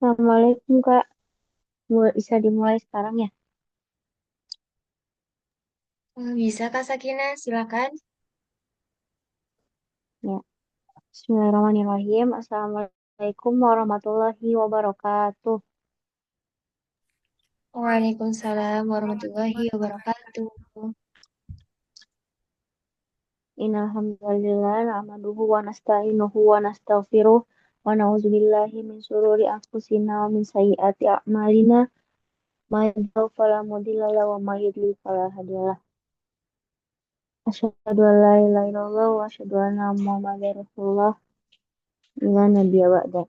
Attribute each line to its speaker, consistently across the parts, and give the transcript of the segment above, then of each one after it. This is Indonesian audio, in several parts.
Speaker 1: Assalamualaikum Kak. Bisa dimulai sekarang ya?
Speaker 2: Bisa Kak Sakina, silakan.
Speaker 1: Ya. Bismillahirrahmanirrahim. Assalamualaikum warahmatullahi wabarakatuh.
Speaker 2: Waalaikumsalam warahmatullahi wabarakatuh.
Speaker 1: Innalhamdulillah nahmaduhu wa nasta'inuhu wa nastaghfiruh wa na'udzubillahi min syururi anfusina wa min sayyiati a'malina. May yahdihillahu fala mudilla lahu wa may yudlil fala hadiyalah. Asyhadu an la ilaha illallah wa asyhadu anna Muhammadar Rasulullah la nabiyya ba'da.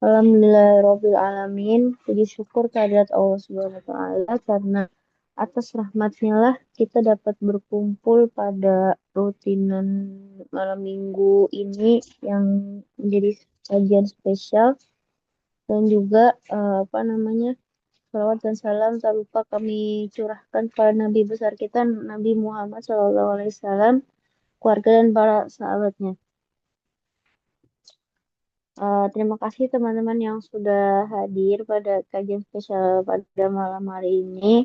Speaker 1: Alhamdulillahirabbil alamin. Puji syukur kehadirat Allah Subhanahu wa taala karena atas rahmatnya lah kita dapat berkumpul pada rutinan malam minggu ini yang menjadi kajian spesial dan juga apa namanya salawat dan salam tak lupa kami curahkan kepada Nabi besar kita Nabi Muhammad SAW, keluarga dan para sahabatnya. Terima kasih teman-teman yang sudah hadir pada kajian spesial pada malam hari ini.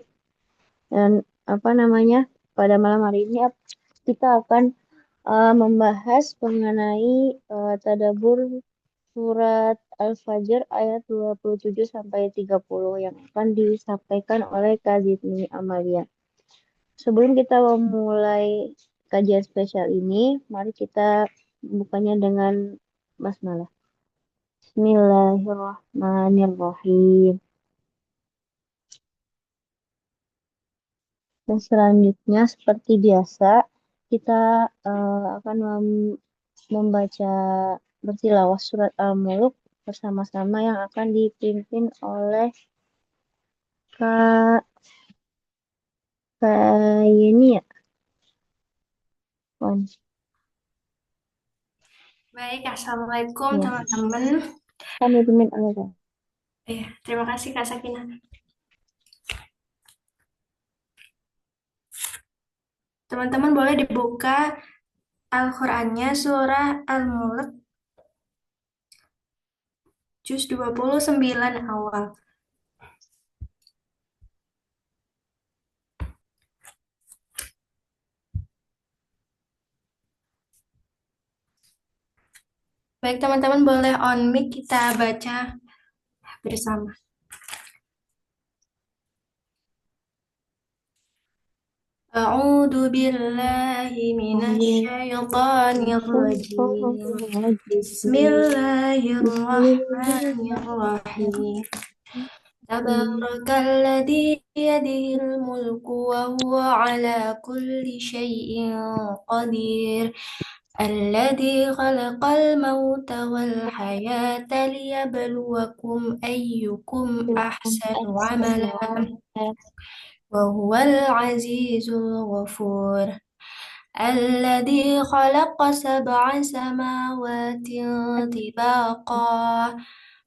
Speaker 1: Dan apa namanya, pada malam hari ini kita akan membahas mengenai tadabbur surat Al-Fajr ayat 27 sampai 30 yang akan disampaikan oleh Kak Zidni Amalia. Sebelum kita memulai kajian spesial ini, mari kita bukanya dengan basmalah. Bismillahirrahmanirrahim. Dan selanjutnya seperti biasa kita akan membaca bertilawah surat Al-Mulk bersama-sama yang akan dipimpin oleh Kak Kak Yeni ya. Wan.
Speaker 2: Baik, Assalamualaikum
Speaker 1: Ya,
Speaker 2: teman-teman.
Speaker 1: kami pimpin oleh
Speaker 2: Terima kasih Kak Sakina. Teman-teman boleh dibuka Al-Qur'annya surah Al-Mulk juz 29 awal. Baik, teman-teman boleh on mic kita baca bersama. A'udzu billahi minasy rajim. Bismillahirrahmanirrahim. Tabarakalladzi biyadihil mulku wa huwa ala kulli syai'in qadir. Alladzi khalaqal mauta wal hayata liyabluwakum ayyukum ahsanu amala wa huwal azizul ghafur. الذي خلق سبع سماوات طباقا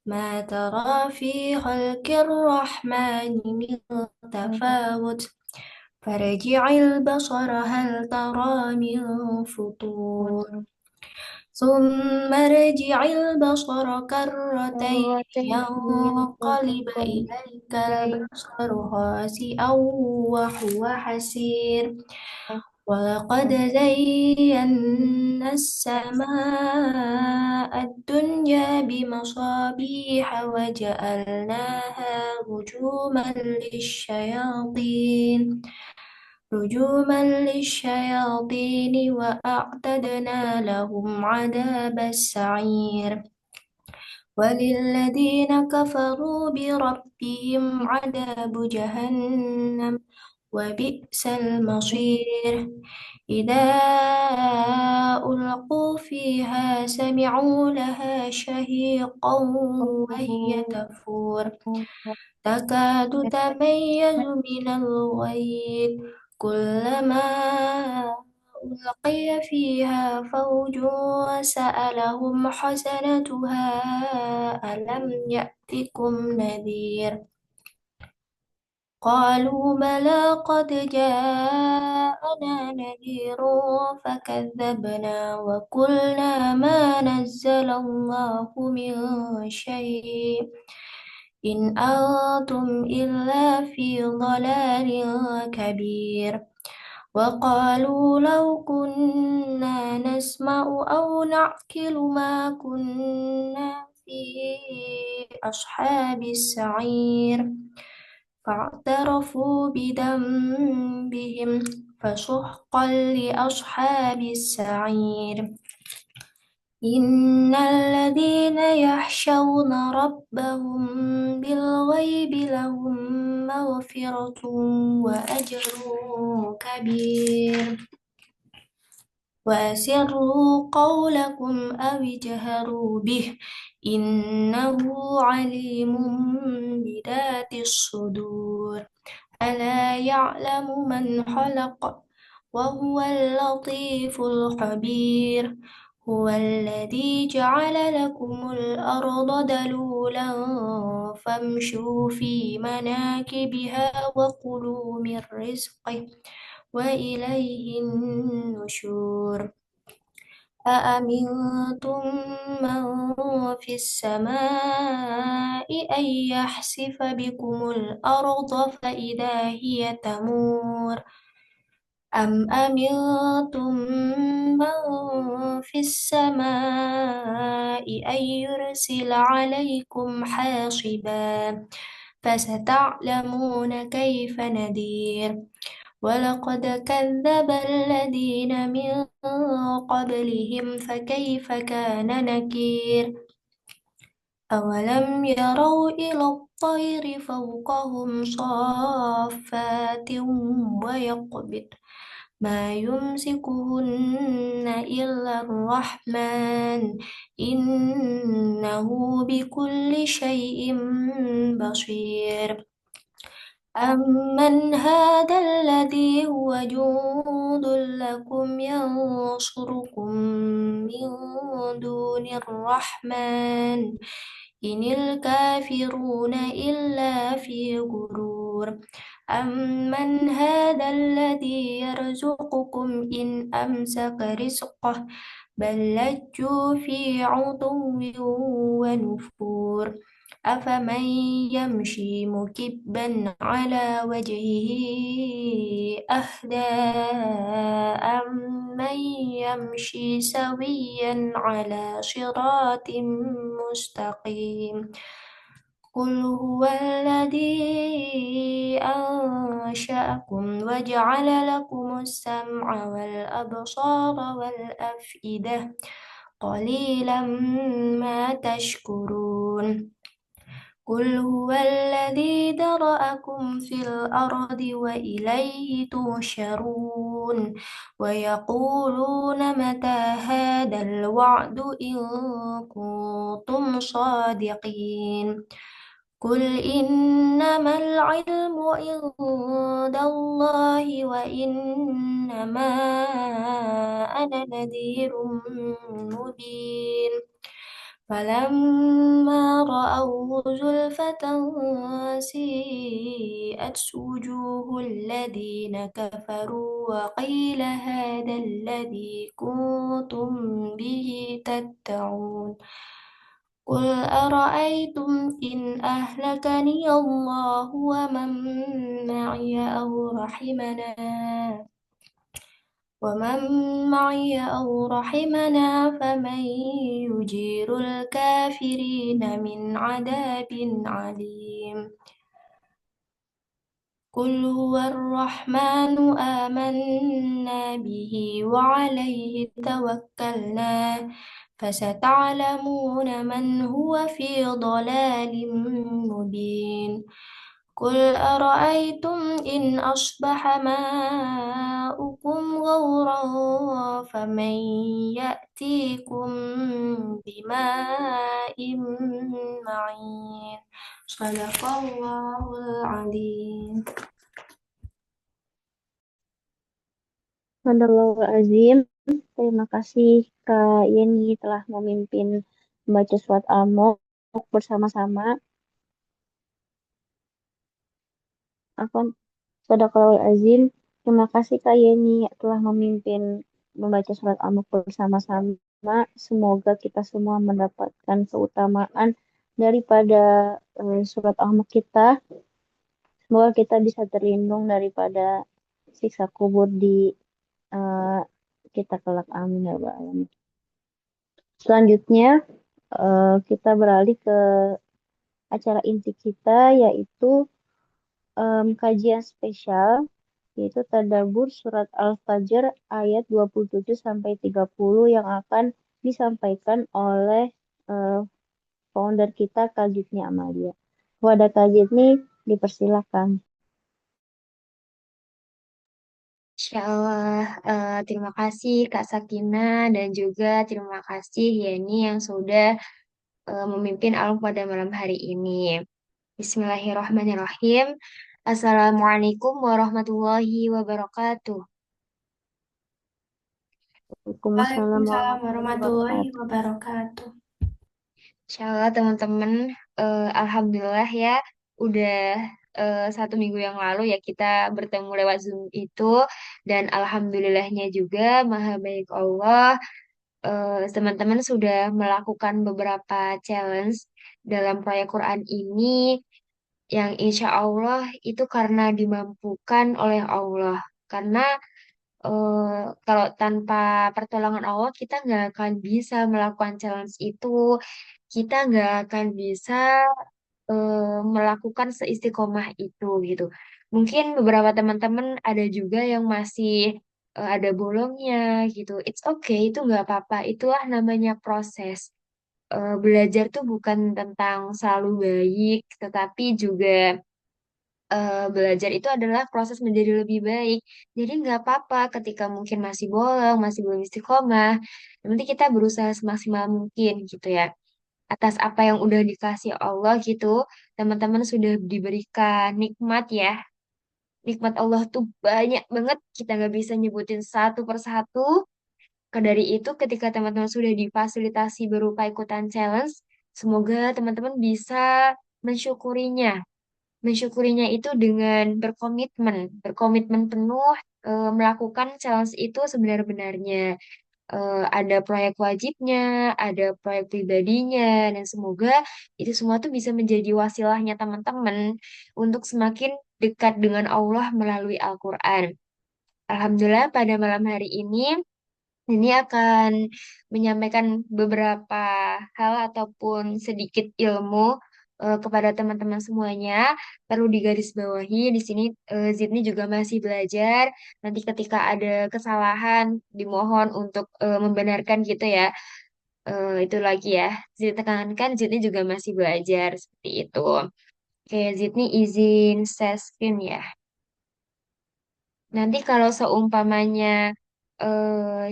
Speaker 2: ما ترى في خلق الرحمن من تفاوت فارجع البصر هل ترى من فطور ثم ارجع البصر كرتين ينقلب إليك البصر خاسئا وهو حسير ولقد زينا السماء الدنيا بمصابيح وجعلناها رجوما للشياطين وأعتدنا لهم عذاب السعير وللذين كفروا بربهم عذاب جهنم وبئس المصير إذا ألقوا فيها سمعوا لها شهيقا وهي تفور تكاد تميز من الغيظ كلما ألقي فيها فوج سألهم خزنتها ألم يأتكم نذير قالوا بلى قد جاءنا نذير فكذبنا وقلنا ما نزل الله من شيء إن أنتم إلا في ضلال كبير وقالوا لو كنا نسمع أو نعقل ما كنا في أصحاب السعير فاعترفوا بذنبهم فسحقا لأصحاب السعير إن الذين يخشون ربهم بالغيب لهم مغفرة وأجر كبير وأسروا قولكم أو اجهروا به إنه عليم بذات الصدور ألا يعلم من خلق وهو اللطيف الخبير هو الذي جعل لكم الأرض دلولا فامشوا في مناكبها وكلوا من رزقه وإليه النشور أأمنتم من في السماء أن يحسف بكم الأرض فإذا هي تمور أم أمنتم من في السماء أن يرسل عليكم حاصبا فستعلمون كيف نذير ولقد كذب الذين من قبلهم فكيف كان نكير أولم يروا إلى الطير فوقهم صافات ويقبض ما يمسكهن إلا الرحمن إنه بكل شيء بصير أمن هذا الذي هو جند لكم ينصركم من دون الرحمن إن الكافرون إلا في غرور أمن هذا الذي يرزقكم إن أمسك رزقه بل لجوا في عتو ونفور أفمن يمشي مكبا على وجهه أهدى أمن يمشي سويا على صراط مستقيم قل هو الذي أنشأكم وجعل لكم السمع والأبصار والأفئدة قليلا ما تشكرون قل هو الذي ذرأكم في الأرض وإليه تحشرون ويقولون متى هذا الوعد إن كنتم صادقين قل إنما العلم عند الله وإنما أنا نذير مبين فلما رأوه زلفة سيئت وجوه الذين كفروا وقيل هذا الذي كنتم به تدعون قل أرأيتم إن أهلكني الله ومن معي أو رحمنا فمن يجير الكافرين من عذاب عليم قل هو الرحمن آمنا به وعليه توكلنا فستعلمون من هو في ضلال مبين قل أرأيتم إن أصبح ماؤكم غورا فمن يأتيكم بماء معين صدق الله العظيم.
Speaker 1: Azim. Terima kasih Kak Yeni telah memimpin membaca surat Al-Mulk bersama-sama. Afwan, Sadaqallahul Azim. Terima kasih Kak Yeni telah memimpin membaca surat Al-Mulk bersama-sama. Semoga kita semua mendapatkan keutamaan daripada surat Al-Mulk kita. Semoga kita bisa terlindung daripada siksa kubur di eh, kita kelak. Amin ya Rabbal alamin. Selanjutnya kita beralih ke acara inti kita, yaitu kajian spesial, yaitu tadabbur surat Al-Fajr ayat 27 sampai 30 yang akan disampaikan oleh eh, founder kita Kak Zidni Amalia. Kepada Kak Zidni dipersilakan.
Speaker 2: Insya Allah, terima kasih Kak Sakina dan juga terima kasih Yeni yang sudah memimpin Alam pada malam hari ini. Bismillahirrahmanirrahim. Assalamualaikum warahmatullahi wabarakatuh.
Speaker 1: Waalaikumsalam
Speaker 2: Waalaikumsalam
Speaker 1: warahmatullahi
Speaker 2: warahmatullahi
Speaker 1: wabarakatuh.
Speaker 2: wabarakatuh. Insya Allah teman-teman, Alhamdulillah ya, udah 1 minggu yang lalu ya kita bertemu lewat Zoom itu, dan Alhamdulillahnya juga Maha Baik Allah, teman-teman sudah melakukan beberapa challenge dalam proyek Quran ini, yang insya Allah itu karena dimampukan oleh Allah. Karena kalau tanpa pertolongan Allah kita nggak akan bisa melakukan challenge itu, kita nggak akan bisa melakukan seistiqomah itu gitu. Mungkin beberapa teman-teman ada juga yang masih ada bolongnya gitu. It's okay, itu nggak apa-apa. Itulah namanya proses. Belajar tuh bukan tentang selalu baik, tetapi juga belajar itu adalah proses menjadi lebih baik. Jadi nggak apa-apa ketika mungkin masih bolong, masih belum istiqomah. Nanti kita berusaha semaksimal mungkin gitu ya. Atas apa yang udah dikasih Allah gitu, teman-teman sudah diberikan nikmat ya. Nikmat Allah tuh banyak banget, kita nggak bisa nyebutin satu persatu. Dari itu, ketika teman-teman sudah difasilitasi berupa ikutan challenge, semoga teman-teman bisa mensyukurinya. Mensyukurinya itu dengan berkomitmen penuh melakukan challenge itu sebenar-benarnya. Ada proyek wajibnya, ada proyek pribadinya, dan semoga itu semua tuh bisa menjadi wasilahnya teman-teman untuk semakin dekat dengan Allah melalui Al-Quran. Alhamdulillah pada malam hari ini akan menyampaikan beberapa hal ataupun sedikit ilmu kepada teman-teman semuanya. Perlu digarisbawahi di sini Zidni juga masih belajar. Nanti ketika ada kesalahan dimohon untuk membenarkan gitu ya. Itu lagi ya. Zidni tekankan Zidni juga masih belajar seperti itu. Oke, Zidni izin share screen ya. Nanti kalau seumpamanya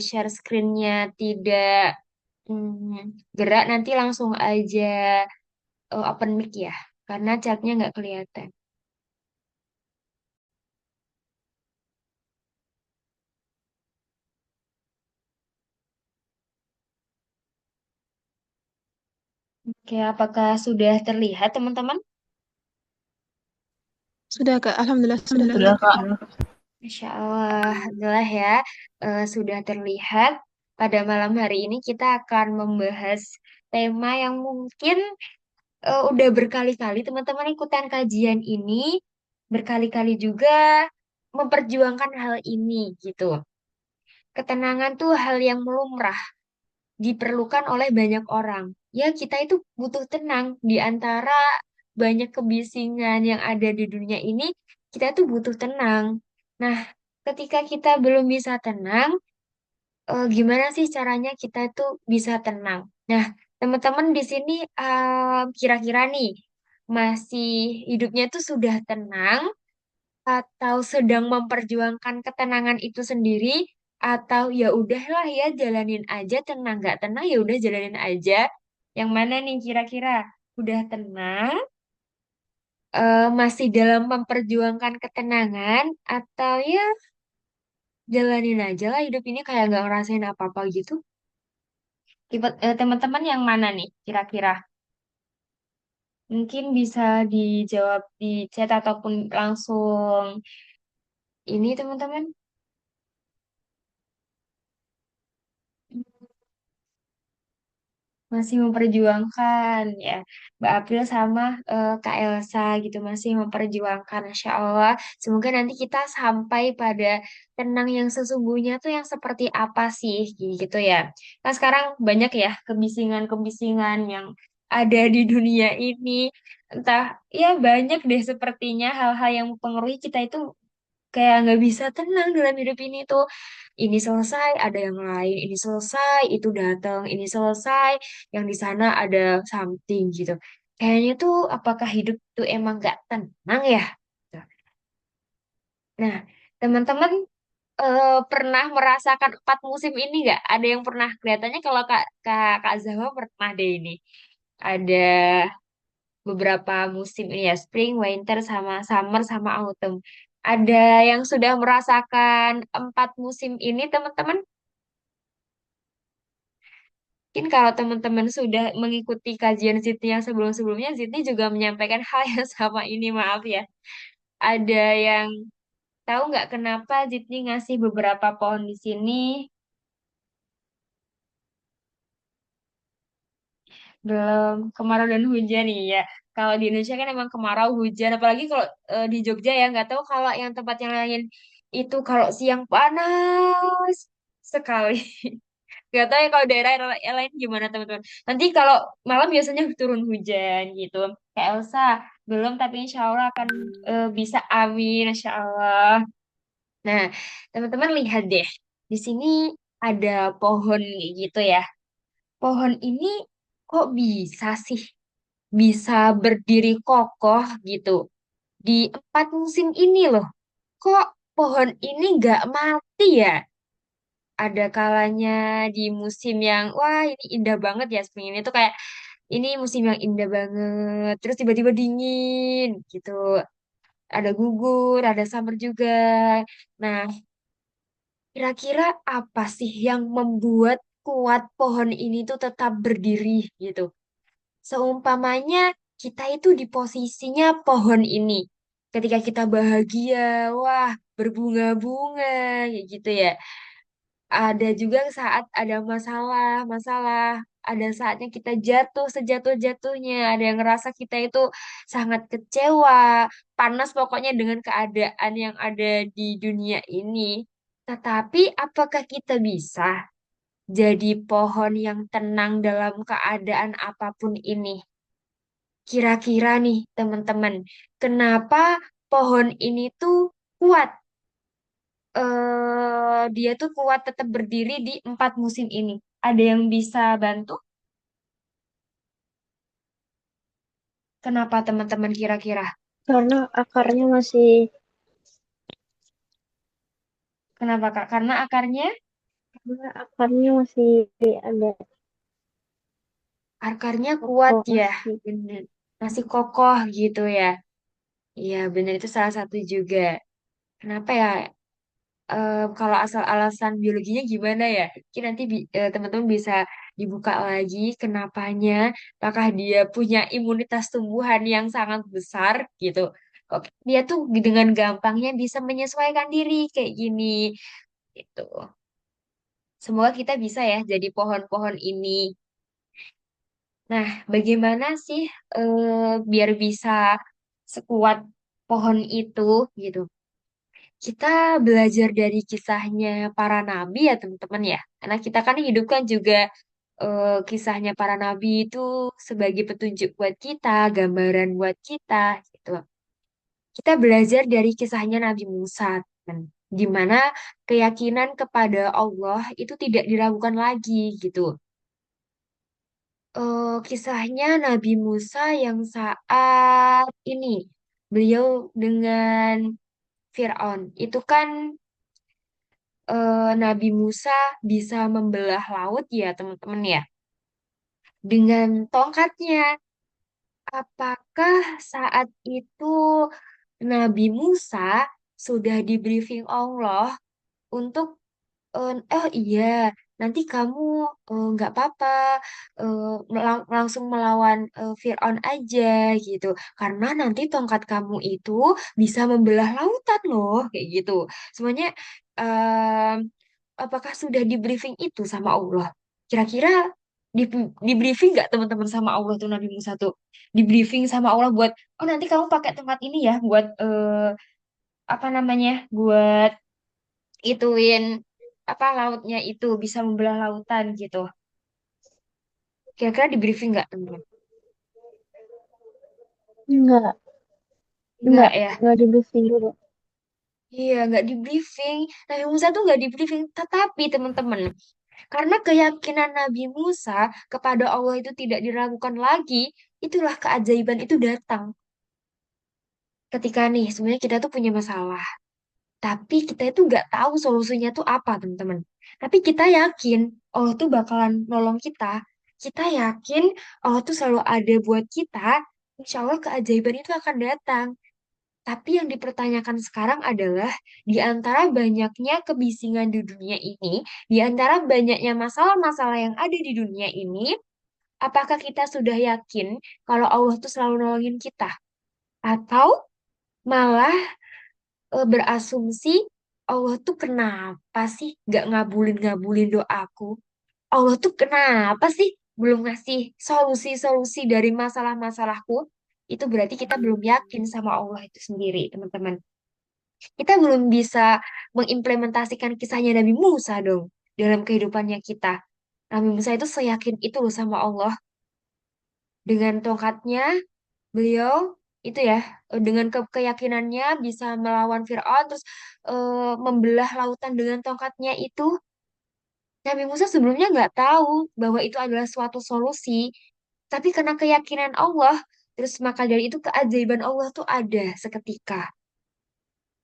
Speaker 2: share screen-nya tidak gerak, nanti langsung aja open mic ya, karena chatnya nggak kelihatan. Oke, apakah sudah terlihat teman-teman?
Speaker 3: Sudah Kak, Alhamdulillah sudah
Speaker 1: Sudah,
Speaker 3: terlihat.
Speaker 1: Kak.
Speaker 2: Insya Allah, alhamdulillah ya, sudah terlihat. Pada malam hari ini kita akan membahas tema yang mungkin udah berkali-kali teman-teman ikutan kajian ini, berkali-kali juga memperjuangkan hal ini gitu. Ketenangan tuh hal yang lumrah, diperlukan oleh banyak orang. Ya, kita itu butuh tenang di antara banyak kebisingan yang ada di dunia ini, kita tuh butuh tenang. Nah, ketika kita belum bisa tenang, gimana sih caranya kita tuh bisa tenang? Nah, teman-teman di sini kira-kira nih masih hidupnya tuh sudah tenang atau sedang memperjuangkan ketenangan itu sendiri, atau ya udahlah ya jalanin aja, tenang nggak tenang ya udah jalanin aja. Yang mana nih kira-kira udah tenang, masih dalam memperjuangkan ketenangan, atau ya jalanin aja lah hidup ini kayak nggak ngerasain apa-apa gitu. Teman-teman yang mana nih kira-kira? Mungkin bisa dijawab di chat ataupun langsung ini teman-teman. masih memperjuangkan ya. Mbak April sama Kak Elsa gitu masih memperjuangkan, Masya Allah. Semoga nanti kita sampai pada tenang yang sesungguhnya tuh yang seperti apa sih gitu ya. Nah sekarang banyak ya kebisingan-kebisingan yang ada di dunia ini. Entah ya banyak deh sepertinya hal-hal yang mempengaruhi kita itu kayak nggak bisa tenang dalam hidup ini tuh. Ini selesai, ada yang lain. Ini selesai, itu datang. Ini selesai, yang di sana ada something gitu. Kayaknya tuh apakah hidup tuh emang nggak tenang ya? Nah, teman-teman pernah merasakan 4 musim ini nggak? Ada yang pernah? Kelihatannya kalau Kak Zahwa pernah deh ini. Ada beberapa musim ini ya, spring, winter, sama summer, sama autumn. Ada yang sudah merasakan 4 musim ini, teman-teman? Mungkin kalau teman-teman sudah mengikuti kajian Zidni yang sebelum-sebelumnya, Zidni juga menyampaikan hal yang sama ini, maaf ya. Ada yang tahu nggak kenapa Zidni ngasih beberapa pohon di sini? Belum kemarau dan hujan nih ya. Kalau di Indonesia kan emang kemarau hujan, apalagi kalau di Jogja ya nggak tahu kalau yang tempat yang lain itu kalau siang panas sekali. Nggak tahu ya kalau daerah yang lain gimana teman-teman. Nanti kalau malam biasanya turun hujan gitu. Kayak Elsa belum tapi insya Allah akan bisa amin insya Allah. Nah teman-teman lihat deh di sini ada pohon kayak gitu ya. Pohon ini kok bisa sih bisa berdiri kokoh gitu di 4 musim ini loh. Kok pohon ini nggak mati ya? Ada kalanya di musim yang wah ini indah banget ya spring ini tuh kayak ini musim yang indah banget. Terus tiba-tiba dingin gitu. Ada gugur, ada summer juga. Nah, kira-kira apa sih yang membuat kuat pohon ini tuh tetap berdiri gitu? Seumpamanya kita itu di posisinya pohon ini. Ketika kita bahagia, wah, berbunga-bunga, kayak gitu ya. Ada juga saat ada masalah, ada saatnya kita jatuh sejatuh-jatuhnya, ada yang ngerasa kita itu sangat kecewa, panas pokoknya dengan keadaan yang ada di dunia ini. Tetapi apakah kita bisa jadi pohon yang tenang dalam keadaan apapun ini? Kira-kira nih teman-teman, kenapa pohon ini tuh kuat? Dia tuh kuat tetap berdiri di 4 musim ini. Ada yang bisa bantu? Kenapa teman-teman kira-kira?
Speaker 1: Karena akarnya masih
Speaker 2: Kenapa Kak? Karena akarnya,
Speaker 1: karena akarnya masih ada
Speaker 2: akarnya kuat
Speaker 1: kokoh
Speaker 2: ya,
Speaker 1: masih.
Speaker 2: bener. Masih kokoh gitu ya. Iya bener itu salah satu juga. Kenapa ya? Kalau asal alasan biologinya gimana ya? Mungkin nanti teman-teman bisa dibuka lagi kenapanya. Apakah dia punya imunitas tumbuhan yang sangat besar gitu? Kok dia tuh dengan gampangnya bisa menyesuaikan diri kayak gini gitu. Semoga kita bisa ya jadi pohon-pohon ini. Nah, bagaimana sih biar bisa sekuat pohon itu gitu? Kita belajar dari kisahnya para nabi ya teman-teman ya. Karena kita kan hidup kan juga kisahnya para nabi itu sebagai petunjuk buat kita, gambaran buat kita gitu. Kita belajar dari kisahnya Nabi Musa, kan. Di mana keyakinan kepada Allah itu tidak diragukan lagi gitu. Kisahnya Nabi Musa yang saat ini beliau dengan Fir'aun itu kan Nabi Musa bisa membelah laut ya teman-teman ya dengan tongkatnya. Apakah saat itu Nabi Musa sudah di briefing Allah untuk oh iya nanti kamu nggak apa-apa langsung melawan Fir'aun aja gitu karena nanti tongkat kamu itu bisa membelah lautan loh kayak gitu semuanya apakah sudah di briefing itu sama Allah? Kira-kira Di, di briefing nggak teman-teman sama Allah tuh Nabi Musa tuh? Di briefing sama Allah buat, oh nanti kamu pakai tempat ini ya buat apa namanya? Buat ituin apa lautnya itu bisa membelah lautan gitu. Kira-kira di briefing nggak teman-teman?
Speaker 1: Enggak,
Speaker 2: Nggak ya?
Speaker 1: enggak di briefing dulu.
Speaker 2: Iya, nggak di briefing. Nabi Musa tuh nggak di briefing. Tetapi teman-teman, karena keyakinan Nabi Musa kepada Allah itu tidak diragukan lagi, itulah keajaiban itu datang. Ketika nih, sebenarnya kita tuh punya masalah. Tapi kita itu nggak tahu solusinya tuh apa, teman-teman. Tapi kita yakin Allah tuh bakalan nolong kita. Kita yakin Allah tuh selalu ada buat kita. Insya Allah keajaiban itu akan datang. Tapi yang dipertanyakan sekarang adalah di antara banyaknya kebisingan di dunia ini, di antara banyaknya masalah-masalah yang ada di dunia ini, apakah kita sudah yakin kalau Allah tuh selalu nolongin kita? Atau malah berasumsi Allah tuh kenapa sih gak ngabulin-ngabulin doaku? Allah tuh kenapa sih belum ngasih solusi-solusi dari masalah-masalahku? Itu berarti kita belum yakin sama Allah itu sendiri, teman-teman. Kita belum bisa mengimplementasikan kisahnya Nabi Musa dong dalam kehidupannya kita. Nabi Musa itu seyakin itu loh sama Allah. Dengan tongkatnya, beliau itu ya, dengan keyakinannya bisa melawan Fir'aun, terus membelah lautan dengan tongkatnya itu. Nabi Musa sebelumnya nggak tahu bahwa itu adalah suatu solusi. Tapi karena keyakinan Allah, terus maka dari itu keajaiban Allah tuh ada seketika.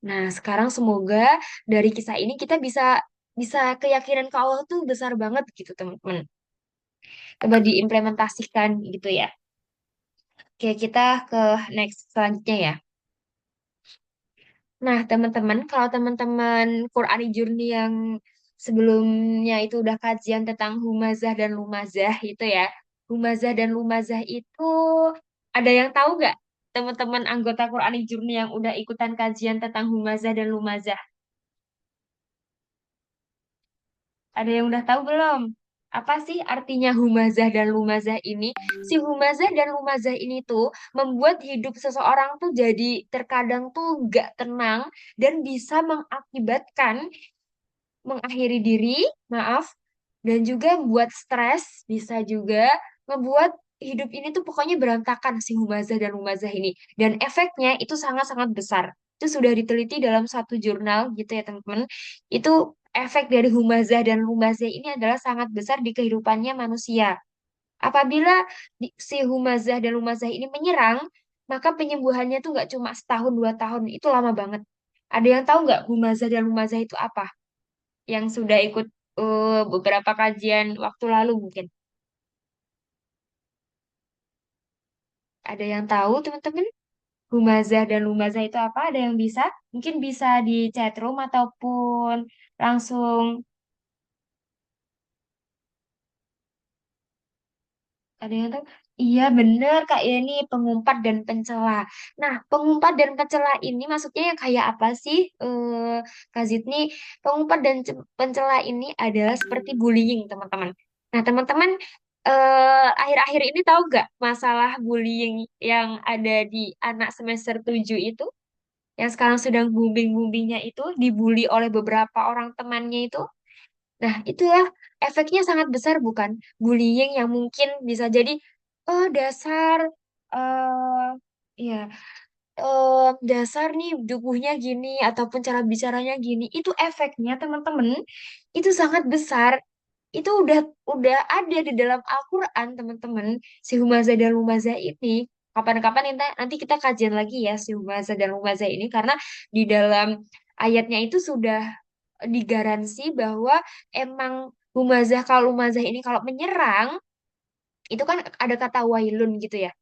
Speaker 2: Nah, sekarang semoga dari kisah ini kita bisa bisa keyakinan ke Allah tuh besar banget gitu, teman-teman. Coba diimplementasikan gitu ya. Oke, kita ke next selanjutnya ya. Nah, teman-teman, kalau teman-teman Qur'ani Journey yang sebelumnya itu udah kajian tentang humazah dan lumazah itu ya. Humazah dan lumazah itu ada yang tahu nggak? Teman-teman anggota Qur'ani Journey yang udah ikutan kajian tentang humazah dan lumazah. Ada yang udah tahu belum? Apa sih artinya humazah dan lumazah ini? Si humazah dan lumazah ini tuh membuat hidup seseorang tuh jadi terkadang tuh gak tenang dan bisa mengakibatkan mengakhiri diri, maaf, dan juga buat stres, bisa juga membuat hidup ini tuh pokoknya berantakan si humazah dan lumazah ini. Dan efeknya itu sangat-sangat besar. Itu sudah diteliti dalam satu jurnal gitu ya teman-teman. Itu efek dari humazah dan lumazah ini adalah sangat besar di kehidupannya manusia. Apabila si humazah dan lumazah ini menyerang, maka penyembuhannya tuh nggak cuma setahun 2 tahun, itu lama banget. Ada yang tahu nggak humazah dan lumazah itu apa? Yang sudah ikut beberapa kajian waktu lalu mungkin. Ada yang tahu teman-teman? Humazah dan lumazah itu apa? Ada yang bisa? Mungkin bisa di chat room ataupun langsung ada yang tahu? Iya bener Kak Yani pengumpat dan pencela. Nah pengumpat dan pencela ini maksudnya yang kayak apa sih Kak Zidni? Pengumpat dan pencela ini adalah seperti bullying teman-teman. Nah teman-teman akhir-akhir ini tahu nggak masalah bullying yang ada di anak semester 7 itu? Yang sekarang sedang booming-boomingnya itu dibully oleh beberapa orang temannya itu? Nah, itulah efeknya sangat besar bukan? Bullying yang mungkin bisa jadi, oh dasar, eh ya, dasar nih tubuhnya gini ataupun cara bicaranya gini. Itu efeknya teman-teman, itu sangat besar. Itu udah ada di dalam Al-Quran teman-teman. Si Humazah dan Lumazah ini. Kapan-kapan nanti kita kajian lagi ya si Humazah dan Lumazah ini karena di dalam ayatnya itu sudah digaransi bahwa emang humazah kalau humazah ini kalau menyerang itu kan ada kata wailun gitu ya.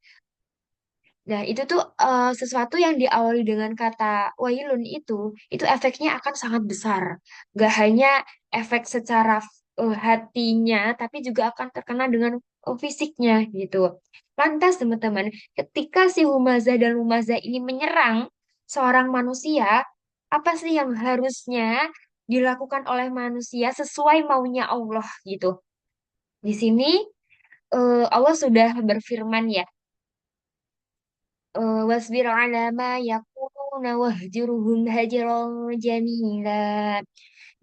Speaker 2: Nah, itu tuh sesuatu yang diawali dengan kata wailun itu efeknya akan sangat besar. Gak hanya efek secara hatinya, tapi juga akan terkena dengan fisiknya gitu. Lantas teman-teman, ketika si humazah dan humazah ini menyerang seorang manusia, apa sih yang harusnya dilakukan oleh manusia sesuai maunya Allah gitu. Di sini Allah sudah berfirman ya, wasbir ala ma yaquluna wahjurhum hajran jamila.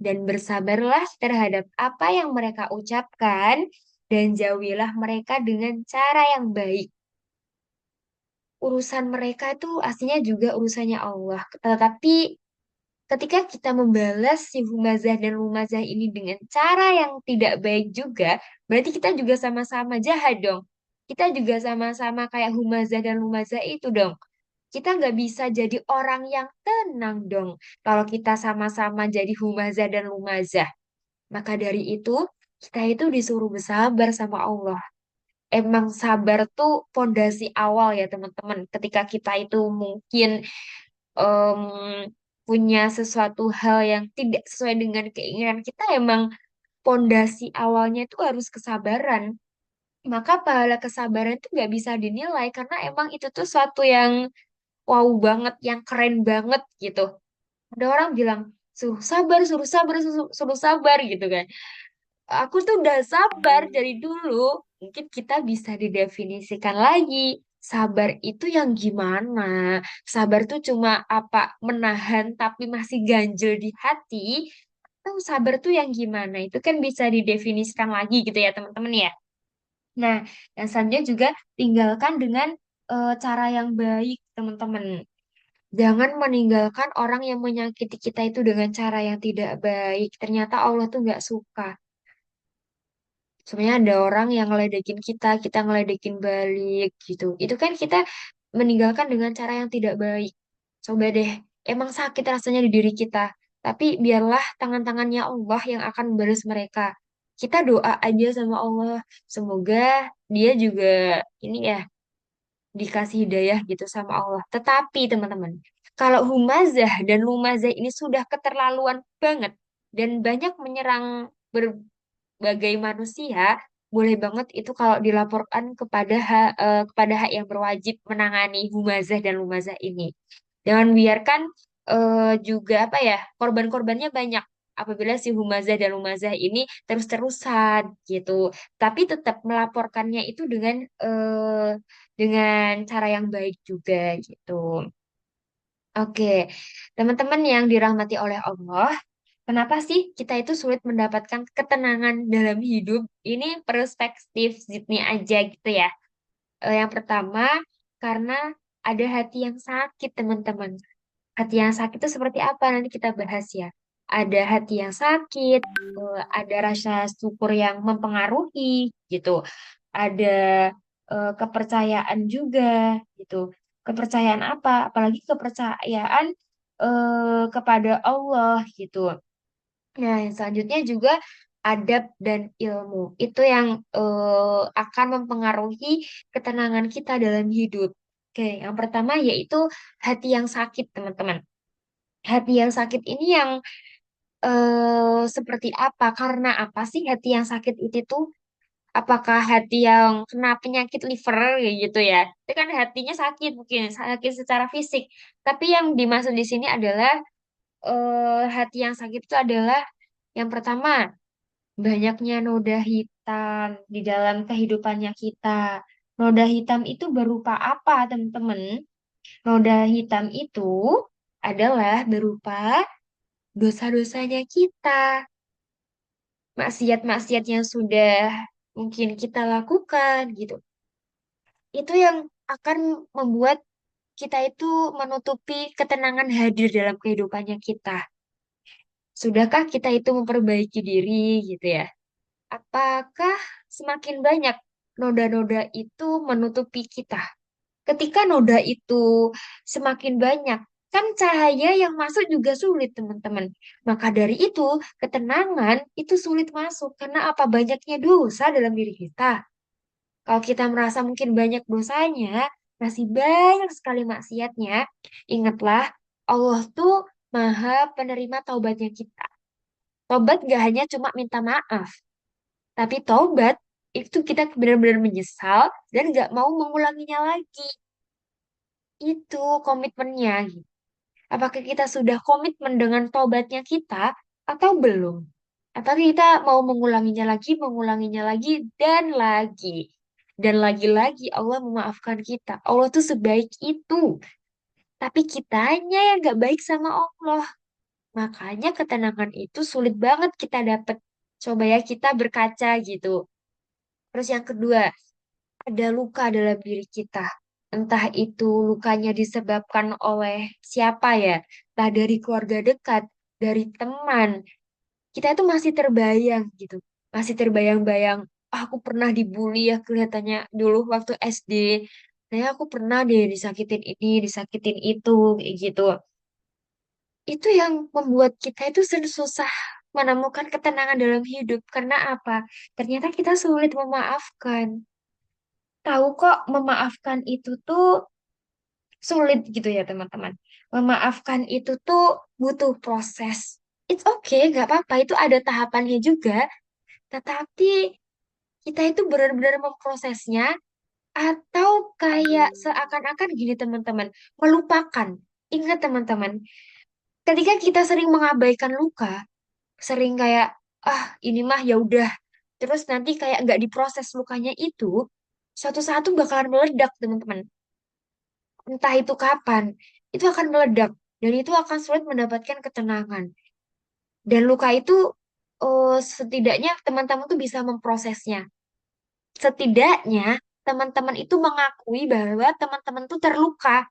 Speaker 2: Dan bersabarlah terhadap apa yang mereka ucapkan dan jauhilah mereka dengan cara yang baik. Urusan mereka itu aslinya juga urusannya Allah. Tetapi ketika kita membalas si humazah dan lumazah ini dengan cara yang tidak baik juga, berarti kita juga sama-sama jahat dong. Kita juga sama-sama kayak humazah dan lumazah itu dong. Kita nggak bisa jadi orang yang tenang dong. Kalau kita sama-sama jadi humazah dan lumazah. Maka dari itu, kita itu disuruh bersabar sama Allah. Emang sabar tuh pondasi awal ya teman-teman. Ketika kita itu mungkin em, punya sesuatu hal yang tidak sesuai dengan keinginan kita, emang pondasi awalnya itu harus kesabaran. Maka pahala kesabaran itu nggak bisa dinilai karena emang itu tuh suatu yang wow banget, yang keren banget gitu. Ada orang bilang, suruh sabar, suruh sabar gitu kan. Aku tuh udah sabar dari dulu. Mungkin kita bisa didefinisikan lagi. Sabar itu yang gimana? Sabar tuh cuma apa? Menahan tapi masih ganjel di hati. Atau sabar tuh yang gimana? Itu kan bisa didefinisikan lagi gitu ya teman-teman ya. Nah, yang selanjutnya juga tinggalkan dengan cara yang baik teman-teman. Jangan meninggalkan orang yang menyakiti kita itu dengan cara yang tidak baik. Ternyata Allah tuh nggak suka. Sebenarnya ada orang yang ngeledekin kita, kita ngeledekin balik gitu. Itu kan kita meninggalkan dengan cara yang tidak baik. Coba deh, emang sakit rasanya di diri kita. Tapi biarlah tangan-tangannya Allah yang akan membalas mereka. Kita doa aja sama Allah. Semoga dia juga ini ya dikasih hidayah gitu sama Allah. Tetapi teman-teman, kalau humazah dan lumazah ini sudah keterlaluan banget dan banyak menyerang berbagai manusia, boleh banget itu kalau dilaporkan kepada hak yang berwajib menangani humazah dan lumazah ini. Jangan biarkan juga apa ya korban-korbannya banyak apabila si humazah dan lumazah ini terus-terusan gitu. Tapi tetap melaporkannya itu dengan cara yang baik juga gitu. Oke, teman-teman yang dirahmati oleh Allah, kenapa sih kita itu sulit mendapatkan ketenangan dalam hidup? Ini perspektif Zidni aja gitu ya. Yang pertama, karena ada hati yang sakit, teman-teman. Hati yang sakit itu seperti apa? Nanti kita bahas ya. Ada hati yang sakit, ada rasa syukur yang mempengaruhi gitu. Ada kepercayaan juga gitu. Kepercayaan apa? Apalagi kepercayaan kepada Allah gitu. Nah, yang selanjutnya juga adab dan ilmu. Itu yang akan mempengaruhi ketenangan kita dalam hidup. Oke, yang pertama yaitu hati yang sakit, teman-teman. Hati yang sakit ini yang seperti apa? Karena apa sih hati yang sakit itu tuh? Apakah hati yang kena penyakit liver kayak gitu ya? Itu kan hatinya sakit mungkin, sakit secara fisik. Tapi yang dimaksud di sini adalah hati yang sakit itu adalah yang pertama, banyaknya noda hitam di dalam kehidupannya kita. Noda hitam itu berupa apa, teman-teman? Noda hitam itu adalah berupa dosa-dosanya kita, maksiat-maksiat yang sudah mungkin kita lakukan gitu. Itu yang akan membuat kita itu menutupi ketenangan hadir dalam kehidupannya kita. Sudahkah kita itu memperbaiki diri gitu ya? Apakah semakin banyak noda-noda itu menutupi kita? Ketika noda itu semakin banyak, kan cahaya yang masuk juga sulit, teman-teman. Maka dari itu, ketenangan itu sulit masuk karena apa banyaknya dosa dalam diri kita. Kalau kita merasa mungkin banyak dosanya, masih banyak sekali maksiatnya, ingatlah Allah tuh maha penerima taubatnya kita. Taubat gak hanya cuma minta maaf, tapi taubat itu kita benar-benar menyesal dan gak mau mengulanginya lagi. Itu komitmennya. Gitu. Apakah kita sudah komitmen dengan taubatnya kita atau belum? Atau kita mau mengulanginya lagi, dan lagi. Dan lagi-lagi Allah memaafkan kita. Allah tuh sebaik itu. Tapi kitanya yang gak baik sama Allah. Makanya ketenangan itu sulit banget kita dapat. Coba ya kita berkaca gitu. Terus yang kedua, ada luka dalam diri kita. Entah itu lukanya disebabkan oleh siapa ya. Entah dari keluarga dekat, dari teman. Kita itu masih terbayang gitu. Masih terbayang-bayang, "Ah, aku pernah dibully ya kelihatannya dulu waktu SD. Saya aku pernah deh disakitin ini, disakitin itu, kayak gitu." Itu yang membuat kita itu susah menemukan ketenangan dalam hidup. Karena apa? Ternyata kita sulit memaafkan. Tahu kok memaafkan itu tuh sulit gitu ya teman-teman. Memaafkan itu tuh butuh proses. It's okay, nggak apa-apa. Itu ada tahapannya juga. Tetapi kita itu benar-benar memprosesnya atau kayak seakan-akan gini teman-teman. Melupakan. Ingat teman-teman, ketika kita sering mengabaikan luka, sering kayak, ah ini mah ya udah. Terus nanti kayak nggak diproses lukanya itu, suatu saat tuh bakalan meledak teman-teman. Entah itu kapan, itu akan meledak dan itu akan sulit mendapatkan ketenangan. Dan luka itu setidaknya teman-teman tuh bisa memprosesnya. Setidaknya teman-teman itu mengakui bahwa teman-teman tuh terluka.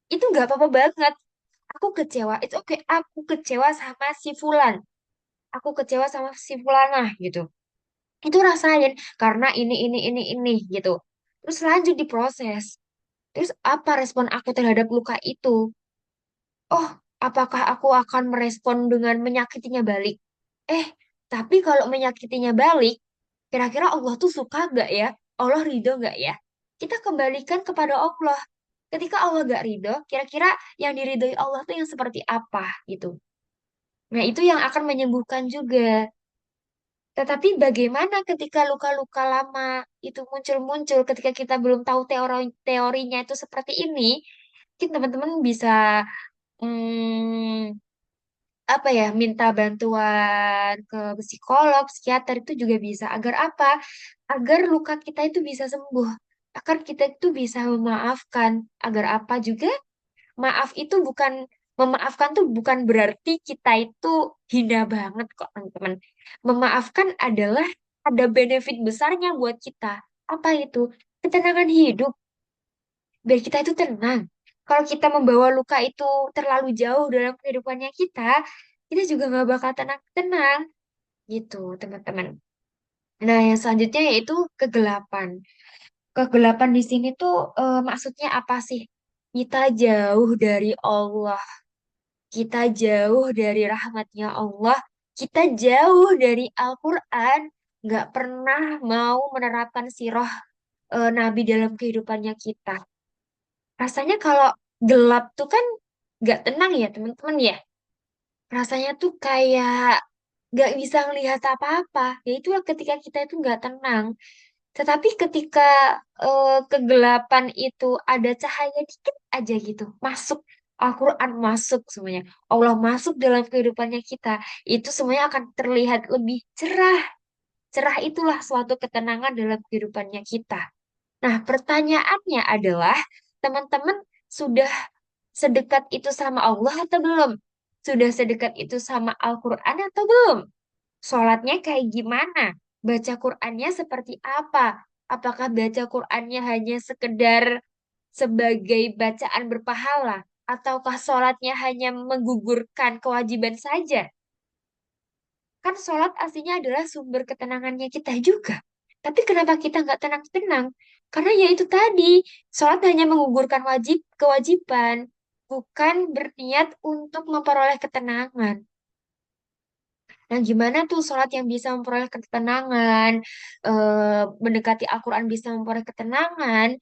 Speaker 2: Itu nggak apa-apa banget. Aku kecewa, it's okay. Aku kecewa sama si Fulan. Aku kecewa sama si Fulana gitu. Itu rasain karena ini gitu. Terus lanjut diproses. Terus apa respon aku terhadap luka itu? Oh, apakah aku akan merespon dengan menyakitinya balik? Eh, tapi kalau menyakitinya balik, kira-kira Allah tuh suka gak ya? Allah ridho gak ya? Kita kembalikan kepada Allah. Ketika Allah gak ridho, kira-kira yang diridhoi Allah tuh yang seperti apa gitu. Nah, itu yang akan menyembuhkan juga. Tetapi bagaimana ketika luka-luka lama itu muncul-muncul ketika kita belum tahu teorinya itu seperti ini, mungkin teman-teman bisa hmm, apa ya, minta bantuan ke psikolog, psikiater itu juga bisa. Agar apa? Agar luka kita itu bisa sembuh. Agar kita itu bisa memaafkan. Agar apa juga? Maaf itu bukan Memaafkan tuh bukan berarti kita itu hina banget kok, teman-teman. Memaafkan adalah ada benefit besarnya buat kita. Apa itu? Ketenangan hidup. Biar kita itu tenang. Kalau kita membawa luka itu terlalu jauh dalam kehidupannya kita juga nggak bakal tenang-tenang. Gitu, teman-teman. Nah, yang selanjutnya yaitu kegelapan. Kegelapan di sini tuh maksudnya apa sih? Kita jauh dari Allah. Kita jauh dari rahmatnya Allah, kita jauh dari Al-Quran, nggak pernah mau menerapkan sirah Nabi dalam kehidupannya kita. Rasanya kalau gelap tuh kan nggak tenang ya teman-teman ya. Rasanya tuh kayak nggak bisa ngelihat apa-apa. Ya itulah ketika kita itu nggak tenang. Tetapi ketika kegelapan itu ada cahaya dikit aja gitu, masuk Al-Quran masuk semuanya. Allah masuk dalam kehidupannya kita. Itu semuanya akan terlihat lebih cerah. Cerah itulah suatu ketenangan dalam kehidupannya kita. Nah, pertanyaannya adalah, teman-teman sudah sedekat itu sama Allah atau belum? Sudah sedekat itu sama Al-Quran atau belum? Sholatnya kayak gimana? Baca Qurannya seperti apa? Apakah baca Qurannya hanya sekedar sebagai bacaan berpahala? Ataukah sholatnya hanya menggugurkan kewajiban saja? Kan sholat aslinya adalah sumber ketenangannya kita juga. Tapi kenapa kita nggak tenang-tenang? Karena ya itu tadi, sholat hanya menggugurkan kewajiban, bukan berniat untuk memperoleh ketenangan. Nah, gimana tuh sholat yang bisa memperoleh ketenangan, mendekati Al-Quran bisa memperoleh ketenangan,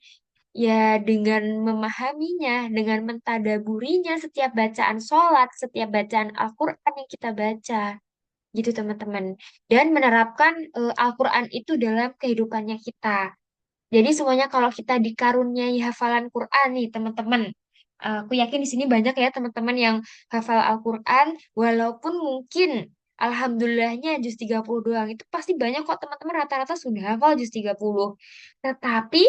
Speaker 2: ya dengan memahaminya, dengan mentadaburinya setiap bacaan sholat, setiap bacaan Al-Quran yang kita baca, gitu teman-teman. Dan menerapkan Al-Quran itu dalam kehidupannya kita. Jadi semuanya kalau kita dikaruniai hafalan Quran nih teman-teman, aku yakin di sini banyak ya teman-teman yang hafal Al-Quran, walaupun mungkin Alhamdulillahnya juz 30 doang. Itu pasti banyak kok teman-teman rata-rata sudah hafal juz 30. Tetapi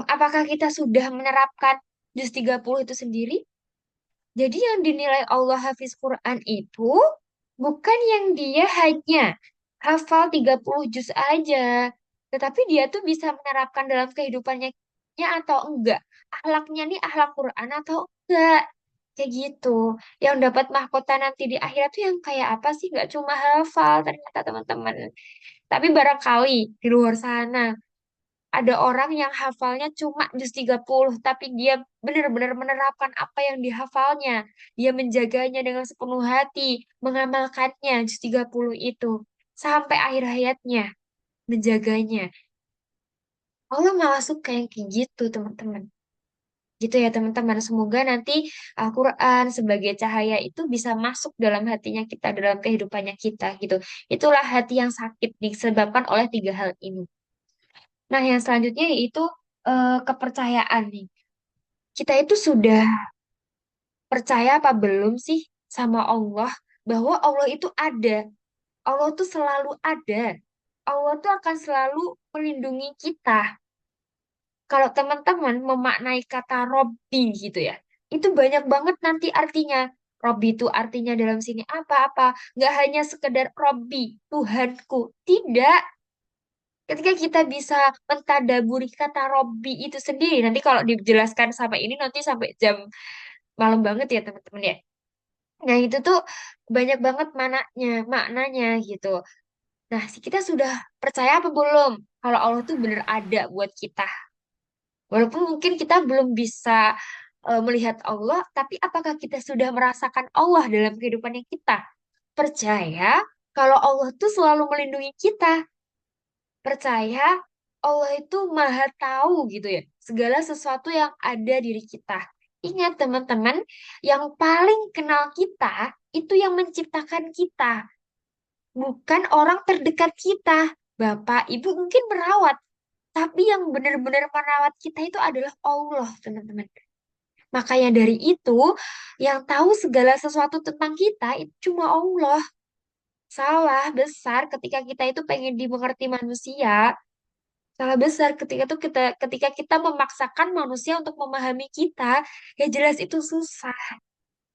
Speaker 2: apakah kita sudah menerapkan juz 30 itu sendiri? Jadi yang dinilai Allah Hafiz Quran itu bukan yang dia hanya hafal 30 juz aja, tetapi dia tuh bisa menerapkan dalam kehidupannya atau enggak. Akhlaknya nih akhlak Quran atau enggak. Kayak gitu. Yang dapat mahkota nanti di akhirat tuh yang kayak apa sih? Nggak cuma hafal ternyata teman-teman. Tapi barangkali di luar sana ada orang yang hafalnya cuma juz 30, tapi dia benar-benar menerapkan apa yang dihafalnya. Dia menjaganya dengan sepenuh hati, mengamalkannya juz 30 itu sampai akhir hayatnya, menjaganya. Allah malah suka yang kayak gitu, teman-teman. Gitu ya, teman-teman. Semoga nanti Al-Quran sebagai cahaya itu bisa masuk dalam hatinya kita, dalam kehidupannya kita, gitu. Itulah hati yang sakit disebabkan oleh tiga hal ini. Nah, yang selanjutnya yaitu kepercayaan nih. Kita itu sudah percaya apa belum sih sama Allah bahwa Allah itu ada. Allah tuh selalu ada. Allah tuh akan selalu melindungi kita. Kalau teman-teman memaknai kata Robbi gitu ya, itu banyak banget nanti artinya. Robbi itu artinya dalam sini apa-apa. Nggak hanya sekedar Robbi, Tuhanku. Tidak. Ketika kita bisa mentadaburi kata Robbi itu sendiri, nanti kalau dijelaskan sampai ini nanti sampai jam malam banget ya teman-teman ya. Nah itu tuh banyak banget maknanya gitu. Nah kita sudah percaya apa belum kalau Allah tuh bener ada buat kita? Walaupun mungkin kita belum bisa melihat Allah, tapi apakah kita sudah merasakan Allah dalam kehidupan yang kita? Percaya kalau Allah tuh selalu melindungi kita. Percaya Allah itu maha tahu gitu ya. Segala sesuatu yang ada diri kita. Ingat teman-teman, yang paling kenal kita itu yang menciptakan kita. Bukan orang terdekat kita. Bapak, ibu mungkin merawat. Tapi yang benar-benar merawat kita itu adalah Allah, teman-teman. Makanya dari itu, yang tahu segala sesuatu tentang kita itu cuma Allah. Salah besar ketika kita itu pengen dimengerti manusia. Salah besar ketika kita memaksakan manusia untuk memahami kita, ya jelas itu susah.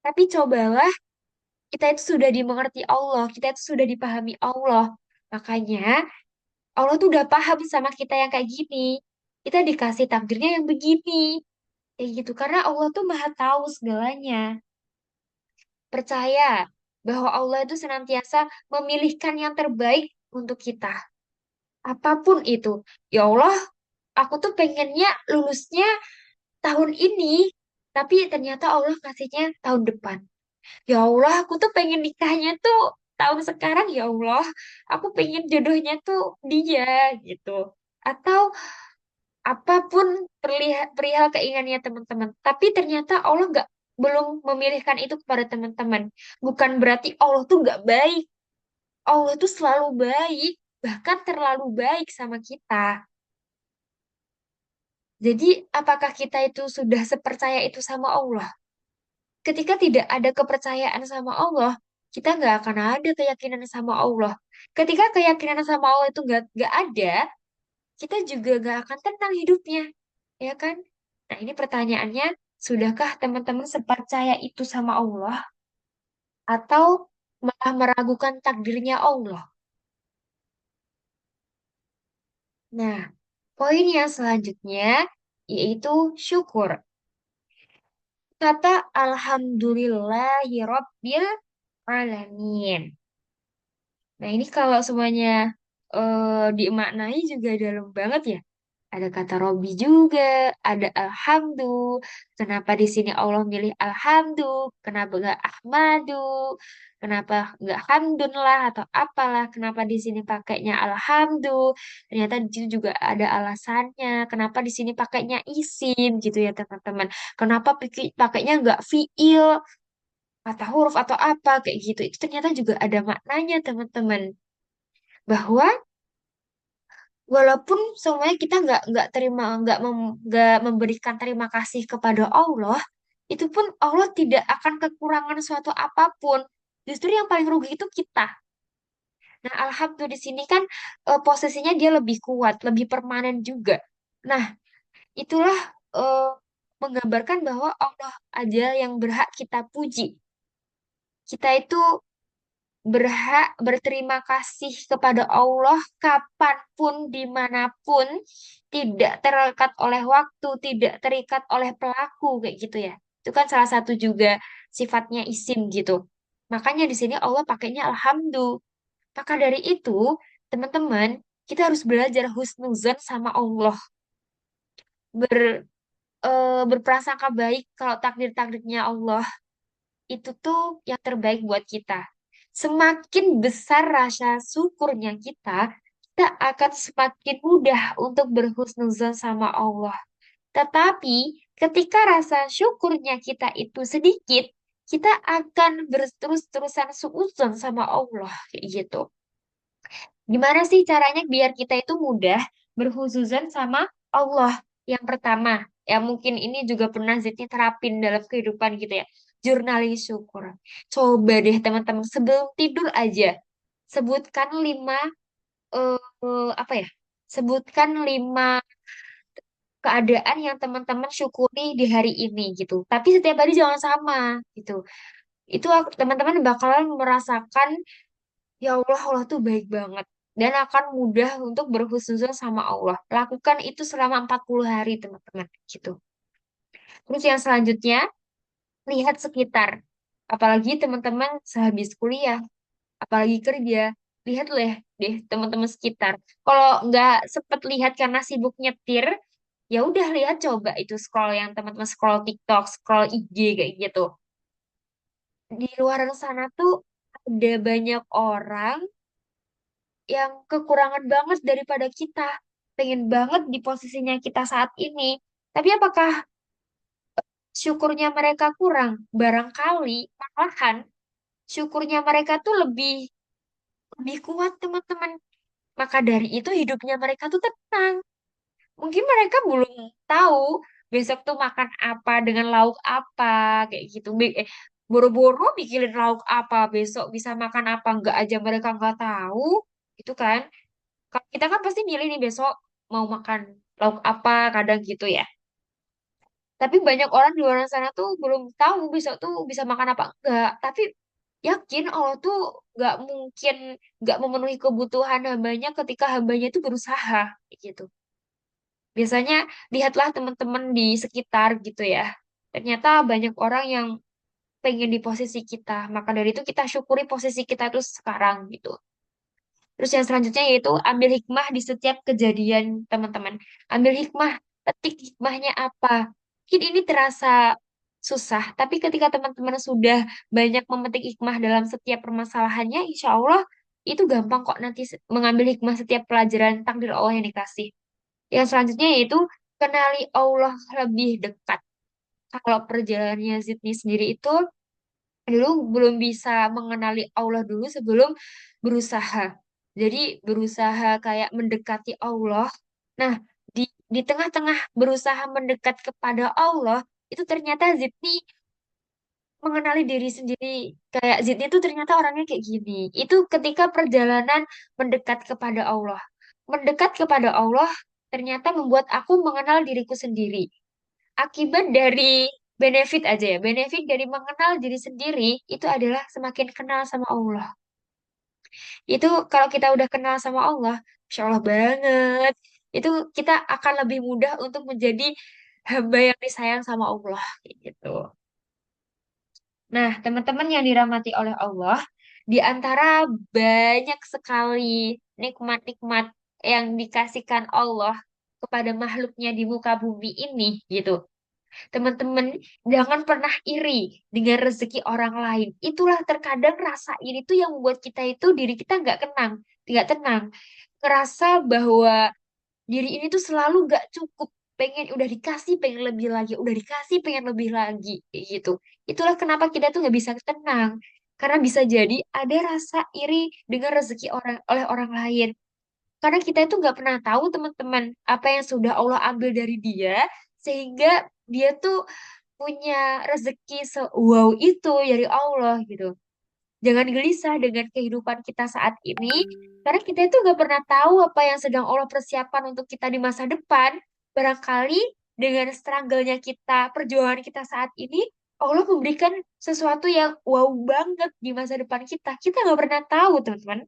Speaker 2: Tapi cobalah kita itu sudah dimengerti Allah, kita itu sudah dipahami Allah. Makanya Allah tuh udah paham sama kita yang kayak gini. Kita dikasih takdirnya yang begini. Kayak gitu. Karena Allah tuh maha tahu segalanya. Percaya bahwa Allah itu senantiasa memilihkan yang terbaik untuk kita. Apapun itu. Ya Allah, aku tuh pengennya lulusnya tahun ini, tapi ternyata Allah kasihnya tahun depan. Ya Allah, aku tuh pengen nikahnya tuh tahun sekarang, ya Allah. Aku pengen jodohnya tuh dia, gitu. Atau apapun perihal keinginannya teman-teman. Tapi ternyata Allah nggak belum memilihkan itu kepada teman-teman. Bukan berarti Allah tuh nggak baik. Allah tuh selalu baik, bahkan terlalu baik sama kita. Jadi, apakah kita itu sudah sepercaya itu sama Allah? Ketika tidak ada kepercayaan sama Allah, kita nggak akan ada keyakinan sama Allah. Ketika keyakinan sama Allah itu nggak ada, kita juga nggak akan tenang hidupnya, ya kan? Nah, ini pertanyaannya, sudahkah teman-teman sepercaya itu sama Allah? Atau malah meragukan takdirnya Allah? Nah, poin yang selanjutnya yaitu syukur. Kata Alhamdulillahirobbil alamin. Nah, ini kalau semuanya dimaknai juga dalam banget ya. Ada kata Robi juga, ada Alhamdu. Kenapa di sini Allah milih Alhamdu? Kenapa nggak Ahmadu? Kenapa nggak Hamdun lah atau apalah? Kenapa di sini pakainya Alhamdu? Ternyata di sini juga ada alasannya. Kenapa di sini pakainya isim gitu ya teman-teman? Kenapa pakainya nggak fiil? Kata huruf atau apa kayak gitu itu ternyata juga ada maknanya teman-teman bahwa walaupun semuanya kita nggak terima nggak memberikan terima kasih kepada Allah itu pun Allah tidak akan kekurangan suatu apapun Justru yang paling rugi itu kita. Nah, alhamdulillah di sini kan posisinya dia lebih kuat, lebih permanen juga. Nah, itulah eh, menggambarkan bahwa Allah aja yang berhak kita puji. Kita itu berhak berterima kasih kepada Allah kapanpun, dimanapun, tidak terikat oleh waktu, tidak terikat oleh pelaku, kayak gitu ya. Itu kan salah satu juga sifatnya isim gitu. Makanya di sini Allah pakainya alhamdulillah. Maka dari itu, teman-teman, kita harus belajar husnuzan sama Allah. Ber, berprasangka baik kalau takdir-takdirnya Allah itu tuh yang terbaik buat kita. Semakin besar rasa syukurnya kita akan semakin mudah untuk berhusnuzan sama Allah. Tetapi ketika rasa syukurnya kita itu sedikit, kita akan berterus-terusan suudzon sama Allah kayak gitu. Gimana sih caranya biar kita itu mudah berhusnuzan sama Allah? Yang pertama, ya mungkin ini juga pernah Zidni terapin dalam kehidupan gitu ya. Jurnalis syukur. Coba deh teman-teman sebelum tidur aja sebutkan apa ya? Sebutkan 5 keadaan yang teman-teman syukuri di hari ini gitu. Tapi setiap hari jangan sama gitu. Itu teman-teman bakalan merasakan ya Allah, Allah tuh baik banget. Dan akan mudah untuk berhusnuzon sama Allah. Lakukan itu selama 40 hari, teman-teman. Gitu. Terus yang selanjutnya, lihat sekitar. Apalagi teman-teman sehabis kuliah, apalagi kerja. Lihat deh teman-teman sekitar. Kalau nggak sempet lihat karena sibuk nyetir, ya udah lihat coba itu scroll yang teman-teman scroll TikTok, scroll IG kayak gitu. Di luar sana tuh ada banyak orang yang kekurangan banget daripada kita. Pengen banget di posisinya kita saat ini. Tapi apakah syukurnya mereka kurang? Barangkali malahan syukurnya mereka tuh lebih lebih kuat, teman-teman. Maka dari itu hidupnya mereka tuh tenang. Mungkin mereka belum tahu besok tuh makan apa dengan lauk apa kayak gitu. Boro-boro mikirin lauk apa besok bisa makan apa enggak aja mereka nggak tahu. Itu kan. Kita kan pasti milih nih besok mau makan lauk apa kadang gitu ya. Tapi banyak orang di luar sana tuh belum tahu besok tuh bisa makan apa enggak. Tapi yakin Allah tuh nggak mungkin nggak memenuhi kebutuhan hambanya ketika hambanya itu berusaha kayak gitu. Biasanya lihatlah teman-teman di sekitar gitu ya. Ternyata banyak orang yang pengen di posisi kita. Maka dari itu kita syukuri posisi kita tuh sekarang gitu. Terus yang selanjutnya yaitu ambil hikmah di setiap kejadian, teman-teman. Ambil hikmah, petik hikmahnya apa. Mungkin ini terasa susah, tapi ketika teman-teman sudah banyak memetik hikmah dalam setiap permasalahannya, insya Allah itu gampang kok nanti mengambil hikmah setiap pelajaran takdir Allah yang dikasih. Yang selanjutnya yaitu kenali Allah lebih dekat. Kalau perjalanannya Zidni sendiri itu dulu belum bisa mengenali Allah dulu sebelum berusaha. Jadi berusaha kayak mendekati Allah. Nah, di di tengah-tengah berusaha mendekat kepada Allah, itu ternyata Zidni mengenali diri sendiri. Kayak Zidni itu ternyata orangnya kayak gini. Itu ketika perjalanan mendekat kepada Allah. Mendekat kepada Allah ternyata membuat aku mengenal diriku sendiri. Akibat dari benefit aja ya, benefit dari mengenal diri sendiri itu adalah semakin kenal sama Allah. Itu kalau kita udah kenal sama Allah, Insya Allah banget. Itu kita akan lebih mudah untuk menjadi hamba yang disayang sama Allah. Kayak gitu. Nah, teman-teman yang dirahmati oleh Allah, di antara banyak sekali nikmat-nikmat yang dikasihkan Allah kepada makhluknya di muka bumi ini, gitu. Teman-teman, jangan pernah iri dengan rezeki orang lain. Itulah terkadang rasa iri itu yang membuat kita itu diri kita nggak tenang. Ngerasa bahwa diri ini tuh selalu nggak cukup. Pengen udah dikasih, pengen lebih lagi, udah dikasih, pengen lebih lagi, kayak gitu. Itulah kenapa kita tuh nggak bisa tenang. Karena bisa jadi ada rasa iri dengan rezeki orang oleh orang lain. Karena kita itu nggak pernah tahu teman-teman apa yang sudah Allah ambil dari dia sehingga dia tuh punya rezeki wow itu dari Allah gitu. Jangan gelisah dengan kehidupan kita saat ini, karena kita itu gak pernah tahu apa yang sedang Allah persiapkan untuk kita di masa depan. Barangkali dengan struggle-nya kita, perjuangan kita saat ini, Allah memberikan sesuatu yang wow banget di masa depan kita. Kita nggak pernah tahu, teman-teman.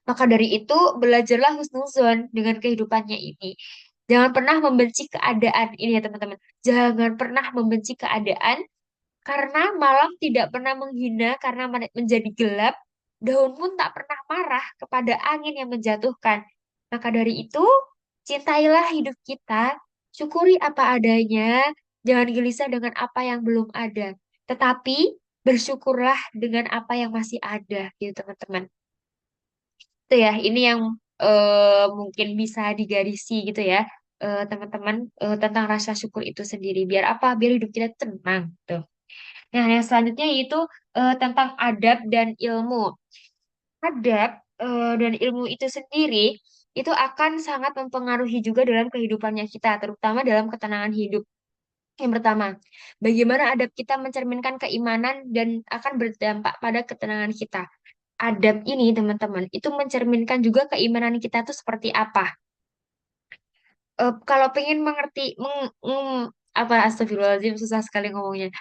Speaker 2: Maka dari itu, belajarlah husnuzon dengan kehidupannya ini. Jangan pernah membenci keadaan ini ya, teman-teman. Jangan pernah membenci keadaan karena malam tidak pernah menghina karena menjadi gelap. Daun pun tak pernah marah kepada angin yang menjatuhkan. Maka dari itu, cintailah hidup kita, syukuri apa adanya, jangan gelisah dengan apa yang belum ada. Tetapi bersyukurlah dengan apa yang masih ada, gitu teman-teman. Itu ya, ini yang mungkin bisa digarisi gitu ya, teman-teman, tentang rasa syukur itu sendiri. Biar apa? Biar hidup kita tenang. Tuh. Nah, yang selanjutnya yaitu tentang adab dan ilmu. Adab dan ilmu itu sendiri itu akan sangat mempengaruhi juga dalam kehidupannya kita, terutama dalam ketenangan hidup. Yang pertama, bagaimana adab kita mencerminkan keimanan dan akan berdampak pada ketenangan kita. Adab ini, teman-teman, itu mencerminkan juga keimanan kita tuh seperti apa. Kalau pengen mengerti, apa astagfirullahaladzim, susah sekali ngomongnya.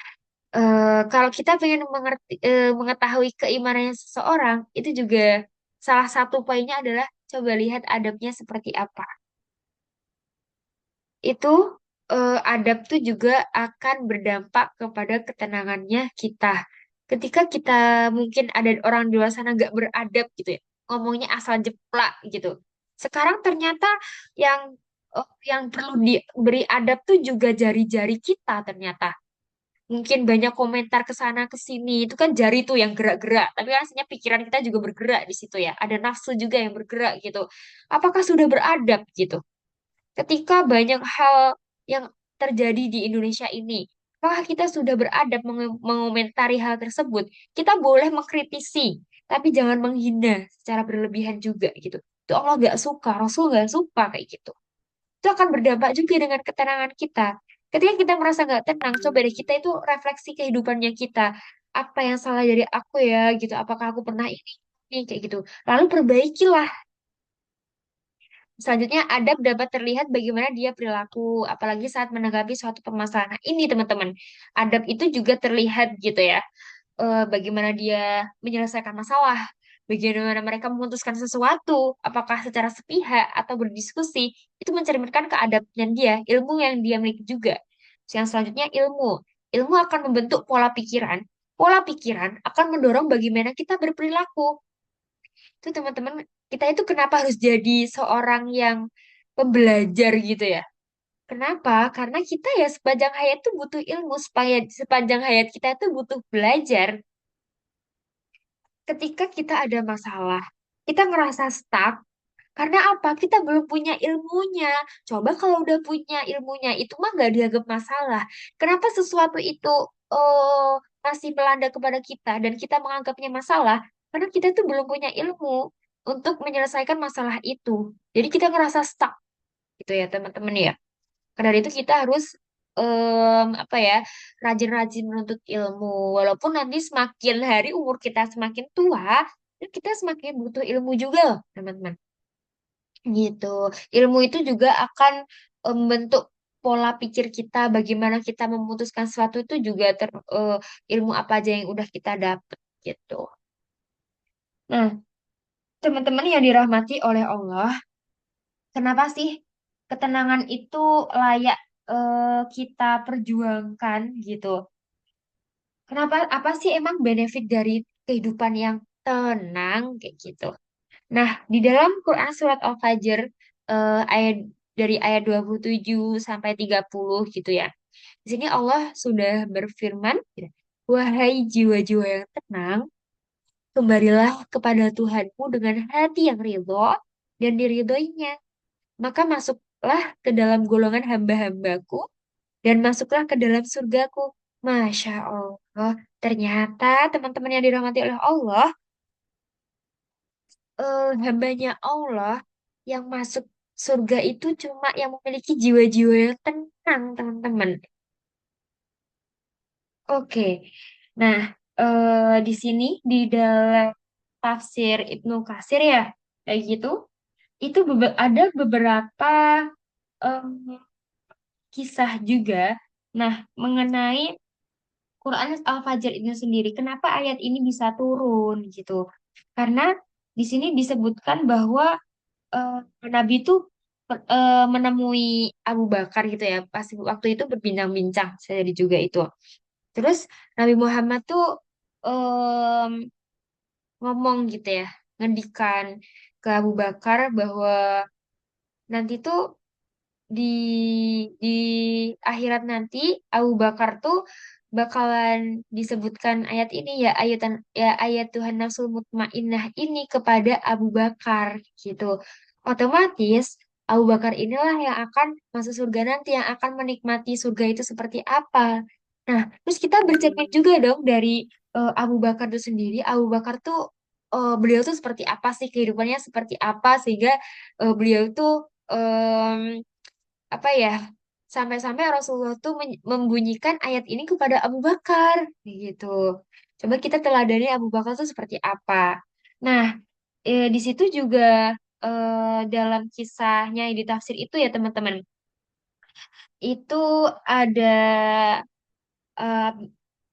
Speaker 2: Kalau kita pengen mengerti, mengetahui keimanannya seseorang, itu juga salah satu poinnya adalah coba lihat adabnya seperti apa. Itu adab tuh juga akan berdampak kepada ketenangannya kita. Ketika kita mungkin ada orang di luar sana nggak beradab gitu ya, ngomongnya asal jeplak gitu. Sekarang ternyata yang yang perlu diberi adab tuh juga jari-jari kita ternyata. Mungkin banyak komentar ke sana ke sini itu kan jari tuh yang gerak-gerak, tapi kan aslinya pikiran kita juga bergerak di situ ya, ada nafsu juga yang bergerak gitu. Apakah sudah beradab gitu ketika banyak hal yang terjadi di Indonesia ini? Apakah kita sudah beradab mengomentari hal tersebut? Kita boleh mengkritisi, tapi jangan menghina secara berlebihan juga gitu. Itu Allah gak suka, Rasul gak suka kayak gitu. Itu akan berdampak juga dengan ketenangan kita. Ketika kita merasa nggak tenang, coba deh kita itu refleksi kehidupannya kita. Apa yang salah dari aku ya, gitu. Apakah aku pernah ini, kayak gitu. Lalu perbaikilah. Selanjutnya, adab dapat terlihat bagaimana dia perilaku, apalagi saat menanggapi suatu permasalahan. Nah, ini teman-teman, adab itu juga terlihat gitu ya, bagaimana dia menyelesaikan masalah, bagaimana mereka memutuskan sesuatu, apakah secara sepihak atau berdiskusi, itu mencerminkan keadaban dia, ilmu yang dia miliki juga. Yang selanjutnya ilmu. Ilmu akan membentuk pola pikiran. Pola pikiran akan mendorong bagaimana kita berperilaku. Itu teman-teman, kita itu kenapa harus jadi seorang yang pembelajar gitu ya? Kenapa? Karena kita ya sepanjang hayat itu butuh ilmu, supaya sepanjang hayat kita itu butuh belajar. Ketika kita ada masalah, kita ngerasa stuck, karena apa? Kita belum punya ilmunya. Coba kalau udah punya ilmunya, itu mah nggak dianggap masalah. Kenapa sesuatu itu masih melanda kepada kita dan kita menganggapnya masalah? Karena kita tuh belum punya ilmu untuk menyelesaikan masalah itu. Jadi kita ngerasa stuck, gitu ya teman-teman ya. Karena dari itu kita harus apa ya, rajin-rajin menuntut ilmu. Walaupun nanti semakin hari umur kita semakin tua, kita semakin butuh ilmu juga loh, teman-teman. Gitu. Ilmu itu juga akan membentuk pola pikir kita, bagaimana kita memutuskan sesuatu itu juga ilmu apa aja yang udah kita dapet gitu. Nah, teman-teman yang dirahmati oleh Allah, kenapa sih ketenangan itu layak kita perjuangkan gitu? Kenapa? Apa sih emang benefit dari kehidupan yang tenang kayak gitu? Nah, di dalam Quran surat Al-Fajr ayat dari ayat 27 sampai 30 gitu ya. Di sini Allah sudah berfirman, wahai jiwa-jiwa yang tenang, kembalilah kepada Tuhanmu dengan hati yang ridho dan diridhoinya. Maka masuklah ke dalam golongan hamba-hambaku dan masuklah ke dalam surgaku. Masya Allah, ternyata teman-teman yang dirahmati oleh Allah, hambanya Allah yang masuk surga itu cuma yang memiliki jiwa-jiwa yang tenang, teman-teman. Oke. Nah, di sini di dalam tafsir Ibnu Katsir ya kayak gitu itu ada beberapa eh, kisah juga nah mengenai Quran Al-Fajr itu sendiri kenapa ayat ini bisa turun gitu karena di sini disebutkan bahwa eh, Nabi itu menemui Abu Bakar gitu ya pas waktu itu berbincang-bincang saya jadi juga itu terus Nabi Muhammad tuh em, ngomong gitu ya, ngendikan ke Abu Bakar bahwa nanti tuh di di akhirat nanti Abu Bakar tuh bakalan disebutkan ayat ini ya ayat Tuhan Nafsul Mutmainnah ini kepada Abu Bakar gitu. Otomatis Abu Bakar inilah yang akan masuk surga nanti yang akan menikmati surga itu seperti apa. Nah, terus kita bercermin juga dong dari Abu Bakar itu sendiri. Abu Bakar tuh beliau tuh seperti apa sih kehidupannya seperti apa sehingga beliau tuh apa ya sampai-sampai Rasulullah tuh membunyikan ayat ini kepada Abu Bakar gitu. Coba kita teladani Abu Bakar tuh seperti apa. Nah, di situ juga dalam kisahnya yang ditafsir itu ya teman-teman, itu ada eh,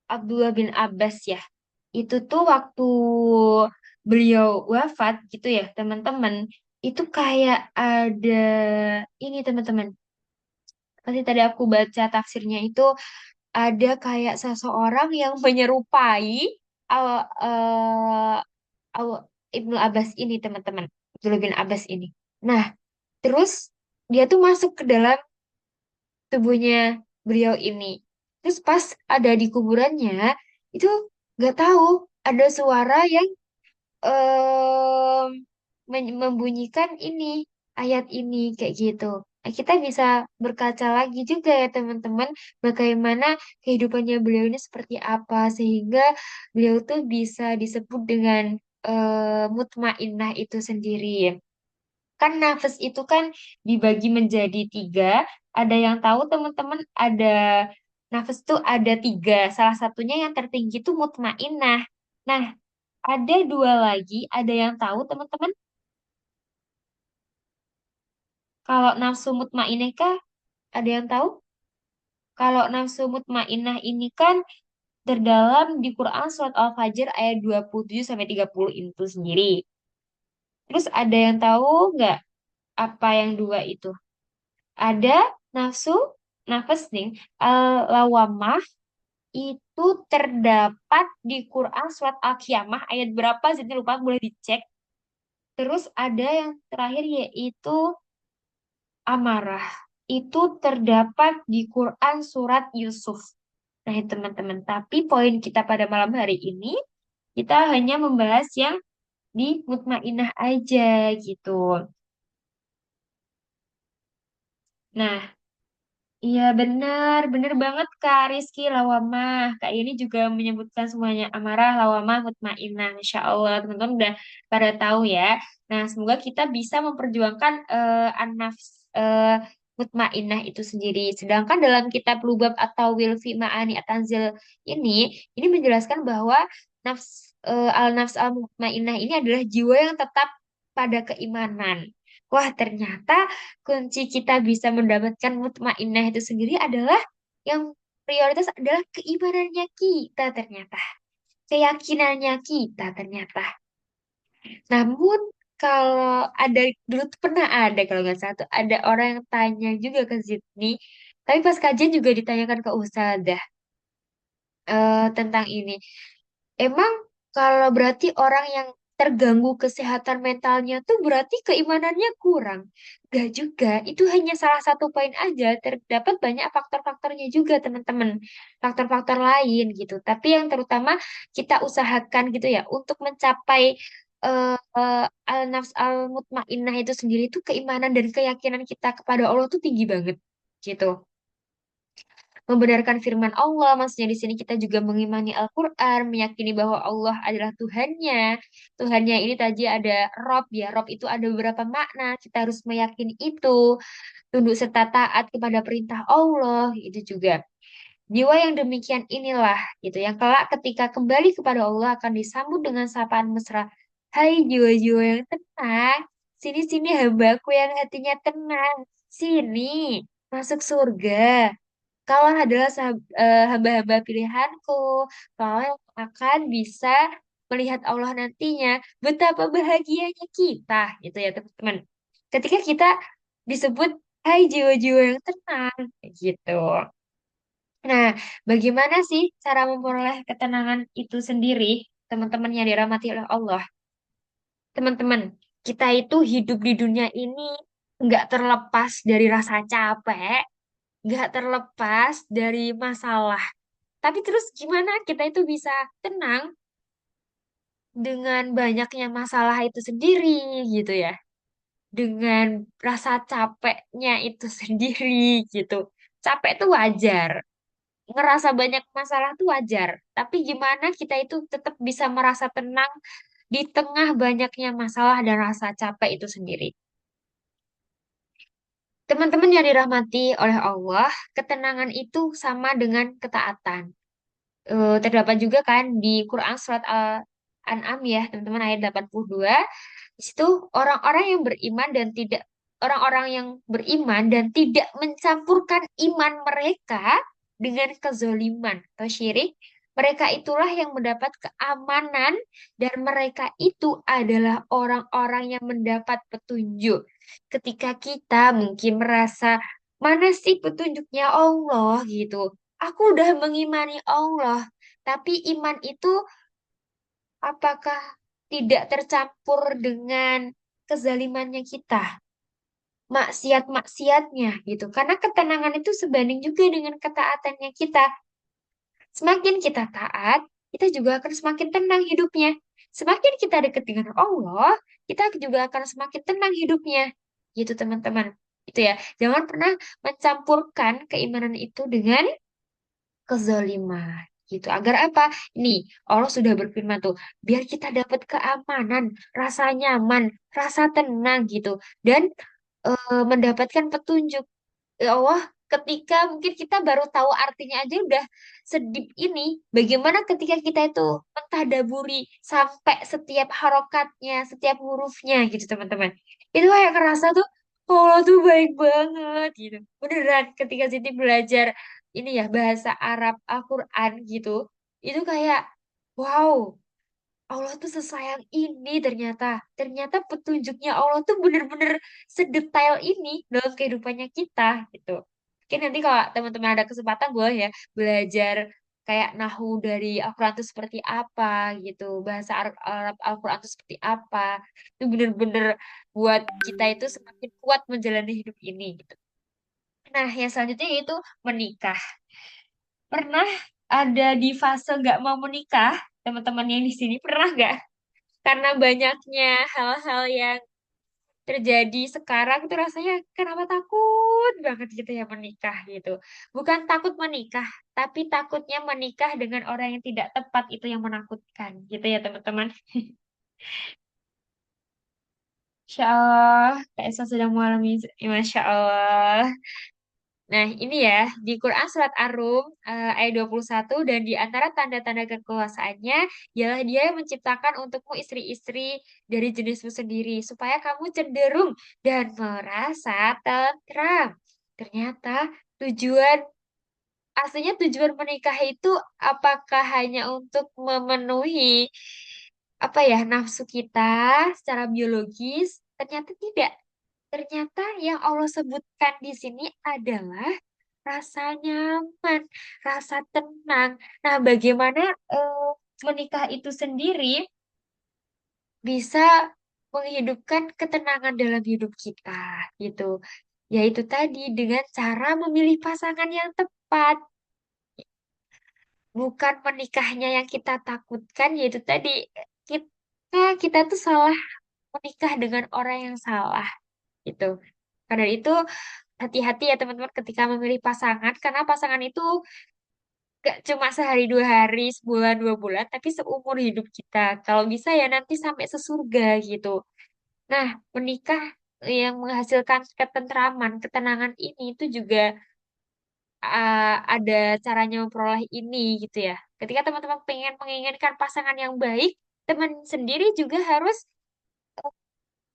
Speaker 2: Abdullah bin Abbas ya. Itu tuh waktu beliau wafat gitu ya teman-teman, itu kayak ada ini teman-teman. Pasti tadi aku baca tafsirnya itu ada kayak seseorang yang menyerupai al, eh, al- Ibnu Abbas ini teman-teman. Abdullah bin Abbas ini. Nah, terus dia tuh masuk ke dalam tubuhnya beliau ini. Terus pas ada di kuburannya, itu nggak tahu ada suara yang em, membunyikan ini ayat ini kayak gitu. Nah, kita bisa berkaca lagi juga ya teman-teman bagaimana kehidupannya beliau ini seperti apa sehingga beliau tuh bisa disebut dengan mutmainnah itu sendiri. Kan nafas itu kan dibagi menjadi tiga. Ada yang tahu teman-teman ada nafas tuh ada tiga. Salah satunya yang tertinggi itu mutmainnah. Nah, ada dua lagi, ada yang tahu teman-teman? Kalau nafsu mutmainnah kah? Ada yang tahu? Kalau nafsu mutmainnah ini kan terdalam di Quran surat Al-Fajr ayat 27 sampai 30 itu sendiri. Terus ada yang tahu nggak apa yang dua itu? Ada nafsu, nafas nih, al-lawamah itu terdapat di Quran surat Al-Qiyamah ayat berapa? Jadi lupa boleh dicek. Terus ada yang terakhir yaitu amarah itu terdapat di Quran surat Yusuf. Nah, teman-teman, tapi poin kita pada malam hari ini kita hanya membahas yang di mutmainah aja gitu. Nah, iya benar, benar banget Kak Rizky Lawamah. Kak ini juga menyebutkan semuanya amarah, lawamah, mutmainah. Insya Allah teman-teman udah pada tahu ya. Nah semoga kita bisa memperjuangkan an-nafs mutmainah itu sendiri. Sedangkan dalam kitab Lubab atau Wilfi Ma'ani At-Tanzil ini menjelaskan bahwa al-nafs al-mutmainah ini adalah jiwa yang tetap pada keimanan. Wah, ternyata kunci kita bisa mendapatkan mutmainnah itu sendiri adalah yang prioritas adalah keimanannya kita ternyata. Keyakinannya kita ternyata. Namun kalau ada dulu tuh pernah ada kalau nggak salah tuh ada orang yang tanya juga ke Zidni, tapi pas kajian juga ditanyakan ke Ustazah tentang ini. Emang kalau berarti orang yang terganggu kesehatan mentalnya tuh berarti keimanannya kurang. Gak juga, itu hanya salah satu poin aja. Terdapat banyak faktor-faktornya juga, teman-teman. Faktor-faktor lain gitu. Tapi yang terutama kita usahakan gitu ya untuk mencapai al-nafs al-mutmainnah itu sendiri tuh keimanan dan keyakinan kita kepada Allah tuh tinggi banget gitu membenarkan firman Allah. Maksudnya di sini kita juga mengimani Al-Quran, meyakini bahwa Allah adalah Tuhannya. Tuhannya ini tadi ada Rob ya. Rob itu ada beberapa makna. Kita harus meyakini itu. Tunduk serta taat kepada perintah Allah. Itu juga. Jiwa yang demikian inilah gitu yang kelak ketika kembali kepada Allah akan disambut dengan sapaan mesra. Hai jiwa-jiwa yang tenang, sini-sini hambaku yang hatinya tenang. Sini, masuk surga. Kau adalah hamba-hamba pilihanku. Kau yang akan bisa melihat Allah nantinya. Betapa bahagianya kita, gitu ya teman-teman. Ketika kita disebut, hai jiwa-jiwa yang tenang, gitu. Nah, bagaimana sih cara memperoleh ketenangan itu sendiri, teman-teman yang dirahmati oleh Allah? Teman-teman, kita itu hidup di dunia ini nggak terlepas dari rasa capek, nggak terlepas dari masalah. Tapi terus gimana kita itu bisa tenang dengan banyaknya masalah itu sendiri gitu ya. Dengan rasa capeknya itu sendiri gitu. Capek itu wajar. Ngerasa banyak masalah itu wajar. Tapi gimana kita itu tetap bisa merasa tenang di tengah banyaknya masalah dan rasa capek itu sendiri. Teman-teman yang dirahmati oleh Allah, ketenangan itu sama dengan ketaatan. Terdapat juga kan di Quran surat Al-An'am ya, teman-teman ayat 82. Di situ orang-orang yang beriman dan tidak orang-orang yang beriman dan tidak mencampurkan iman mereka dengan kezoliman atau syirik, mereka itulah yang mendapat keamanan dan mereka itu adalah orang-orang yang mendapat petunjuk. Ketika kita mungkin merasa mana sih petunjuknya Allah gitu. Aku udah mengimani Allah, tapi iman itu apakah tidak tercampur dengan kezalimannya kita, maksiat-maksiatnya gitu. Karena ketenangan itu sebanding juga dengan ketaatannya kita. Semakin kita taat, kita juga akan semakin tenang hidupnya. Semakin kita dekat dengan Allah, kita juga akan semakin tenang hidupnya. Gitu teman-teman. Itu ya. Jangan pernah mencampurkan keimanan itu dengan kezaliman gitu. Agar apa? Nih, Allah sudah berfirman tuh, biar kita dapat keamanan, rasa nyaman, rasa tenang gitu dan mendapatkan petunjuk. Ya Allah, ketika mungkin kita baru tahu artinya aja udah sedip ini, bagaimana ketika kita itu mentadaburi sampai setiap harokatnya, setiap hurufnya gitu teman-teman. Itu kayak kerasa tuh, "Oh, Allah tuh baik banget gitu. Beneran ketika Siti belajar ini ya bahasa Arab Al-Quran gitu, itu kayak wow, Allah tuh sesayang ini ternyata. Ternyata petunjuknya Allah tuh bener-bener sedetail ini dalam kehidupannya kita gitu. Mungkin nanti kalau teman-teman ada kesempatan boleh ya belajar kayak nahu dari Al-Quran itu seperti apa gitu. Bahasa Arab Al-Quran itu seperti apa. Itu bener-bener buat kita itu semakin kuat menjalani hidup ini gitu. Nah, yang selanjutnya yaitu menikah. Pernah ada di fase nggak mau menikah? Teman-teman yang di sini pernah nggak? Karena banyaknya hal-hal yang terjadi sekarang tuh rasanya kenapa takut banget gitu ya menikah gitu. Bukan takut menikah, tapi takutnya menikah dengan orang yang tidak tepat itu yang menakutkan gitu ya teman-teman. Insya Allah, Kak Esa sudah mengalami, Masya Allah. Nah, ini ya, di Quran Surat Ar-Rum ayat 21 dan di antara tanda-tanda kekuasaannya ialah dia yang menciptakan untukmu istri-istri dari jenismu sendiri supaya kamu cenderung dan merasa tentram. Ternyata tujuan aslinya tujuan menikah itu apakah hanya untuk memenuhi apa ya nafsu kita secara biologis? Ternyata tidak. Ternyata yang Allah sebutkan di sini adalah rasa nyaman, rasa tenang. Nah, bagaimana eh, menikah itu sendiri bisa menghidupkan ketenangan dalam hidup kita, gitu. Yaitu tadi dengan cara memilih pasangan yang tepat, bukan menikahnya yang kita takutkan, yaitu tadi kita tuh salah menikah dengan orang yang salah, gitu. Karena itu hati-hati ya teman-teman ketika memilih pasangan, karena pasangan itu gak cuma sehari dua hari, sebulan dua bulan, tapi seumur hidup kita. Kalau bisa ya nanti sampai sesurga gitu. Nah, menikah yang menghasilkan ketentraman, ketenangan ini itu juga ada caranya memperoleh ini gitu ya. Ketika teman-teman pengen menginginkan pasangan yang baik, teman sendiri juga harus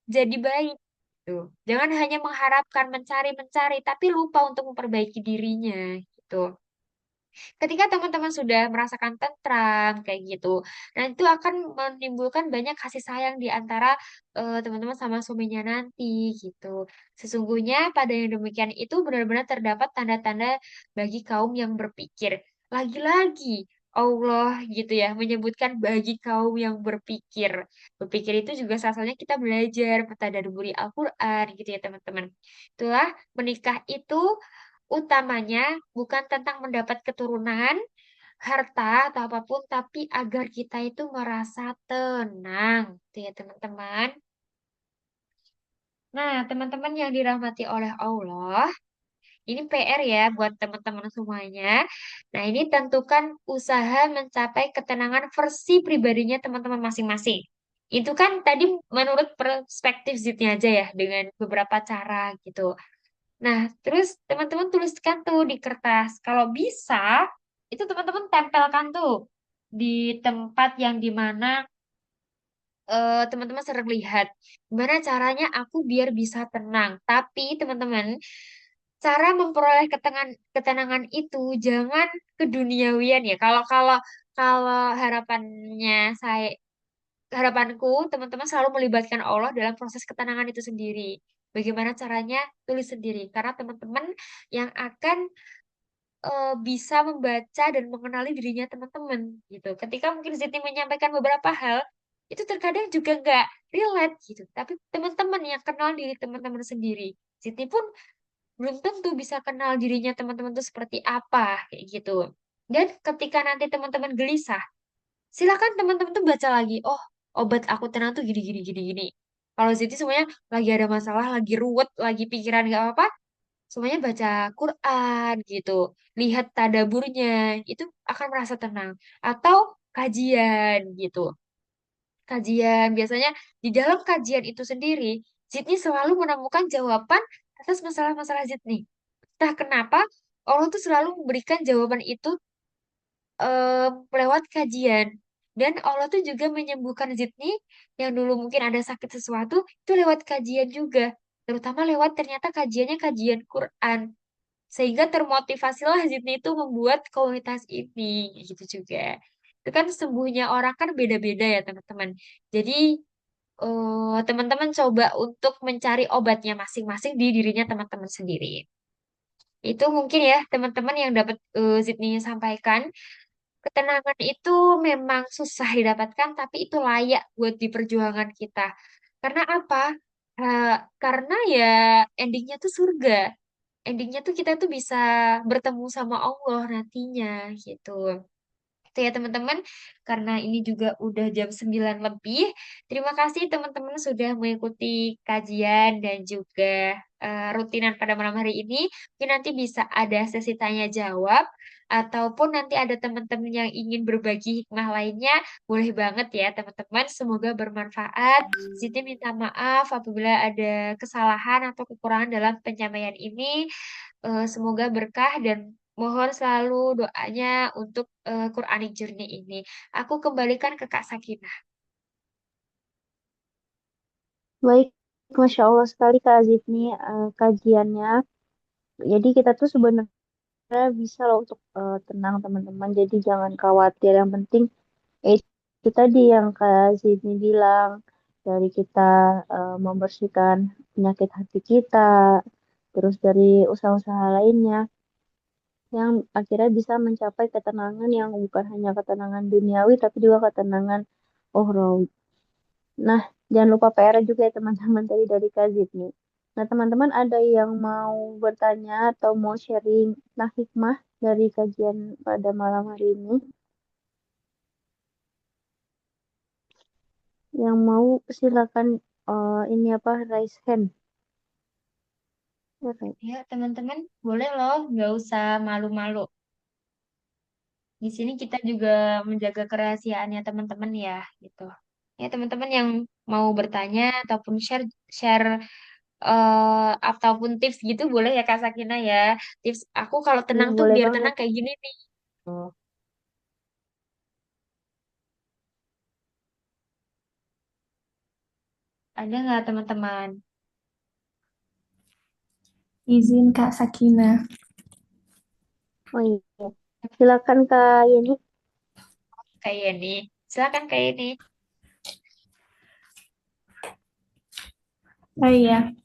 Speaker 2: jadi baik. Tuh. Jangan hanya mengharapkan mencari-mencari, tapi lupa untuk memperbaiki dirinya gitu. Ketika teman-teman sudah merasakan tentram kayak gitu, nah itu akan menimbulkan banyak kasih sayang di antara teman-teman sama suaminya nanti gitu. Sesungguhnya pada yang demikian itu benar-benar terdapat tanda-tanda bagi kaum yang berpikir. Lagi-lagi Allah gitu ya menyebutkan bagi kaum yang berpikir. Berpikir itu juga salah satunya kita belajar mentadabburi Al-Qur'an gitu ya teman-teman. Itulah menikah itu utamanya bukan tentang mendapat keturunan, harta, atau apapun, tapi agar kita itu merasa tenang, gitu ya teman-teman. Nah, teman-teman yang dirahmati oleh Allah, ini PR ya buat teman-teman semuanya. Nah, ini tentukan usaha mencapai ketenangan versi pribadinya teman-teman masing-masing. Itu kan tadi menurut perspektif Zidnya aja ya, dengan beberapa cara gitu. Nah, terus teman-teman tuliskan tuh di kertas. Kalau bisa, itu teman-teman tempelkan tuh di tempat yang dimana teman-teman sering lihat. Gimana caranya aku biar bisa tenang. Tapi teman-teman, cara memperoleh ketenangan itu jangan keduniawian ya. Kalau kalau kalau harapannya saya harapanku teman-teman selalu melibatkan Allah dalam proses ketenangan itu sendiri. Bagaimana caranya? Tulis sendiri. Karena teman-teman yang akan bisa membaca dan mengenali dirinya teman-teman gitu. Ketika mungkin Siti menyampaikan beberapa hal, itu terkadang juga nggak relate gitu. Tapi teman-teman yang kenal diri teman-teman sendiri. Siti pun belum tentu bisa kenal dirinya teman-teman itu seperti apa kayak gitu. Dan ketika nanti teman-teman gelisah, silakan teman-teman tuh baca lagi. Oh, obat aku tenang tuh gini gini gini gini. Kalau Siti semuanya lagi ada masalah, lagi ruwet, lagi pikiran nggak apa-apa, semuanya baca Quran gitu, lihat tadaburnya, itu akan merasa tenang. Atau kajian gitu. Kajian, biasanya di dalam kajian itu sendiri, Zidni selalu menemukan jawaban atas masalah-masalah Zidni. Entah kenapa, Allah tuh selalu memberikan jawaban itu lewat kajian. Dan Allah tuh juga menyembuhkan Zidni yang dulu mungkin ada sakit sesuatu, itu lewat kajian juga. Terutama lewat ternyata kajiannya kajian Quran. Sehingga termotivasilah Zidni itu membuat komunitas ini gitu juga. Itu kan sembuhnya orang kan beda-beda ya teman-teman. Jadi teman-teman coba untuk mencari obatnya masing-masing di dirinya teman-teman sendiri. Itu mungkin ya teman-teman yang dapat Zidni sampaikan. Ketenangan itu memang susah didapatkan, tapi itu layak buat diperjuangan kita. Karena apa? Eh, karena ya endingnya tuh surga. Endingnya tuh kita tuh bisa bertemu sama Allah nantinya gitu. Itu ya teman-teman, karena ini juga udah jam 9 lebih. Terima kasih teman-teman sudah mengikuti kajian dan juga rutinan pada malam hari ini. Mungkin nanti bisa ada sesi tanya jawab ataupun nanti ada teman-teman yang ingin berbagi hikmah lainnya, boleh banget ya teman-teman. Semoga bermanfaat. Siti minta maaf apabila ada kesalahan atau kekurangan dalam penyampaian ini. Semoga berkah dan mohon selalu doanya untuk Quranic Journey ini. Aku kembalikan ke Kak Sakinah.
Speaker 1: Baik, Masya Allah sekali Kak Azif nih kajiannya. Jadi kita tuh sebenarnya bisa loh untuk tenang teman-teman. Jadi jangan khawatir. Yang penting itu tadi yang Kak Zidni bilang dari kita membersihkan penyakit hati kita, terus dari usaha-usaha lainnya yang akhirnya bisa mencapai ketenangan yang bukan hanya ketenangan duniawi tapi juga ketenangan ukhrawi. Nah, jangan lupa PR juga ya teman-teman tadi dari Kak Zidni. Nah, teman-teman ada yang mau bertanya atau mau sharing tentang hikmah dari kajian pada malam hari ini? Yang mau silakan ini apa raise hand. Oke.
Speaker 2: Ya, teman-teman, boleh loh, nggak usah malu-malu. Di sini kita juga menjaga kerahasiaannya teman-teman ya, gitu. Ya, teman-teman yang mau bertanya ataupun share share ataupun tips gitu boleh ya Kak Sakina ya. Tips aku kalau
Speaker 1: Iya,
Speaker 2: tenang tuh
Speaker 1: boleh
Speaker 2: biar
Speaker 1: banget.
Speaker 2: tenang kayak gini nih. Oh, ada nggak teman-teman?
Speaker 3: Izin Kak Sakina.
Speaker 1: Oh iya. Silakan Kak Yeni.
Speaker 2: Kayak ini. Silakan kayak ini.
Speaker 3: Oh iya,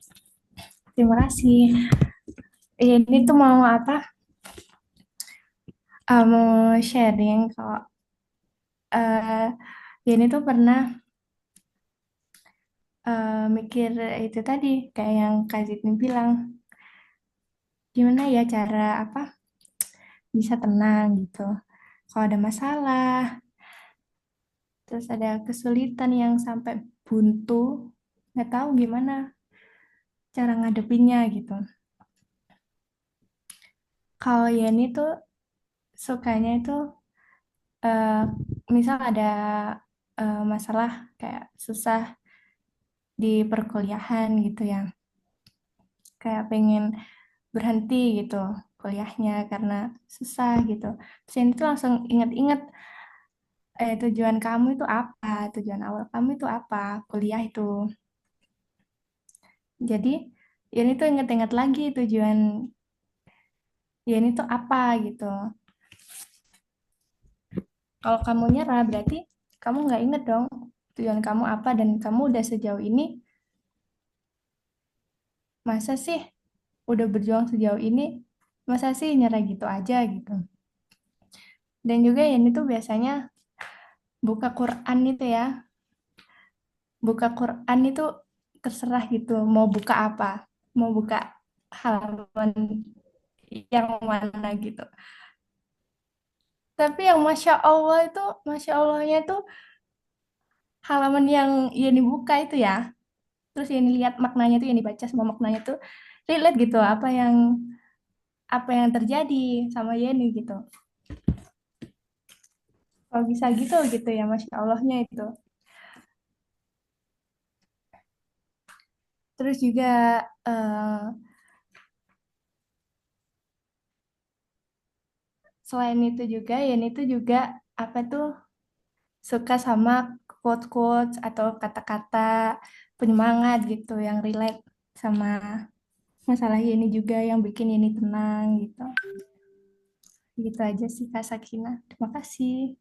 Speaker 3: terima kasih. Ini tuh mau apa? Mau sharing kalau eh ini tuh pernah mikir itu tadi kayak yang Kak Zidni bilang, gimana ya cara apa bisa tenang gitu. Kalau ada masalah, terus ada kesulitan yang sampai buntu, nggak tahu gimana cara ngadepinnya gitu. Kalau Yeni tuh sukanya itu eh, misal ada masalah kayak susah di perkuliahan gitu ya, kayak pengen berhenti gitu kuliahnya karena susah gitu. Terus ini tuh langsung inget-inget tujuan kamu itu apa, tujuan awal kamu itu apa, kuliah itu. Jadi ini tuh inget-inget lagi tujuan ya ini tuh apa gitu. Kalau kamu nyerah berarti kamu nggak inget dong tujuan kamu apa dan kamu udah sejauh ini masa sih udah berjuang sejauh ini masa sih nyerah gitu aja gitu. Dan juga ya ini tuh biasanya buka Quran itu ya, buka Quran itu terserah gitu mau buka apa, mau buka halaman yang mana gitu. Tapi yang Masya Allah itu, Masya Allahnya itu halaman yang Yeni buka itu ya, terus Yeni lihat maknanya itu, Yeni baca semua maknanya tuh relate gitu, apa yang terjadi sama Yeni gitu. Kalau bisa gitu gitu ya, Masya Allahnya itu. Terus juga eh, selain itu juga, Yeni itu juga apa tuh suka sama quotes-quotes atau kata-kata penyemangat gitu yang relate sama masalah ini juga yang bikin ini tenang gitu. Gitu aja sih Kak Sakina. Terima kasih.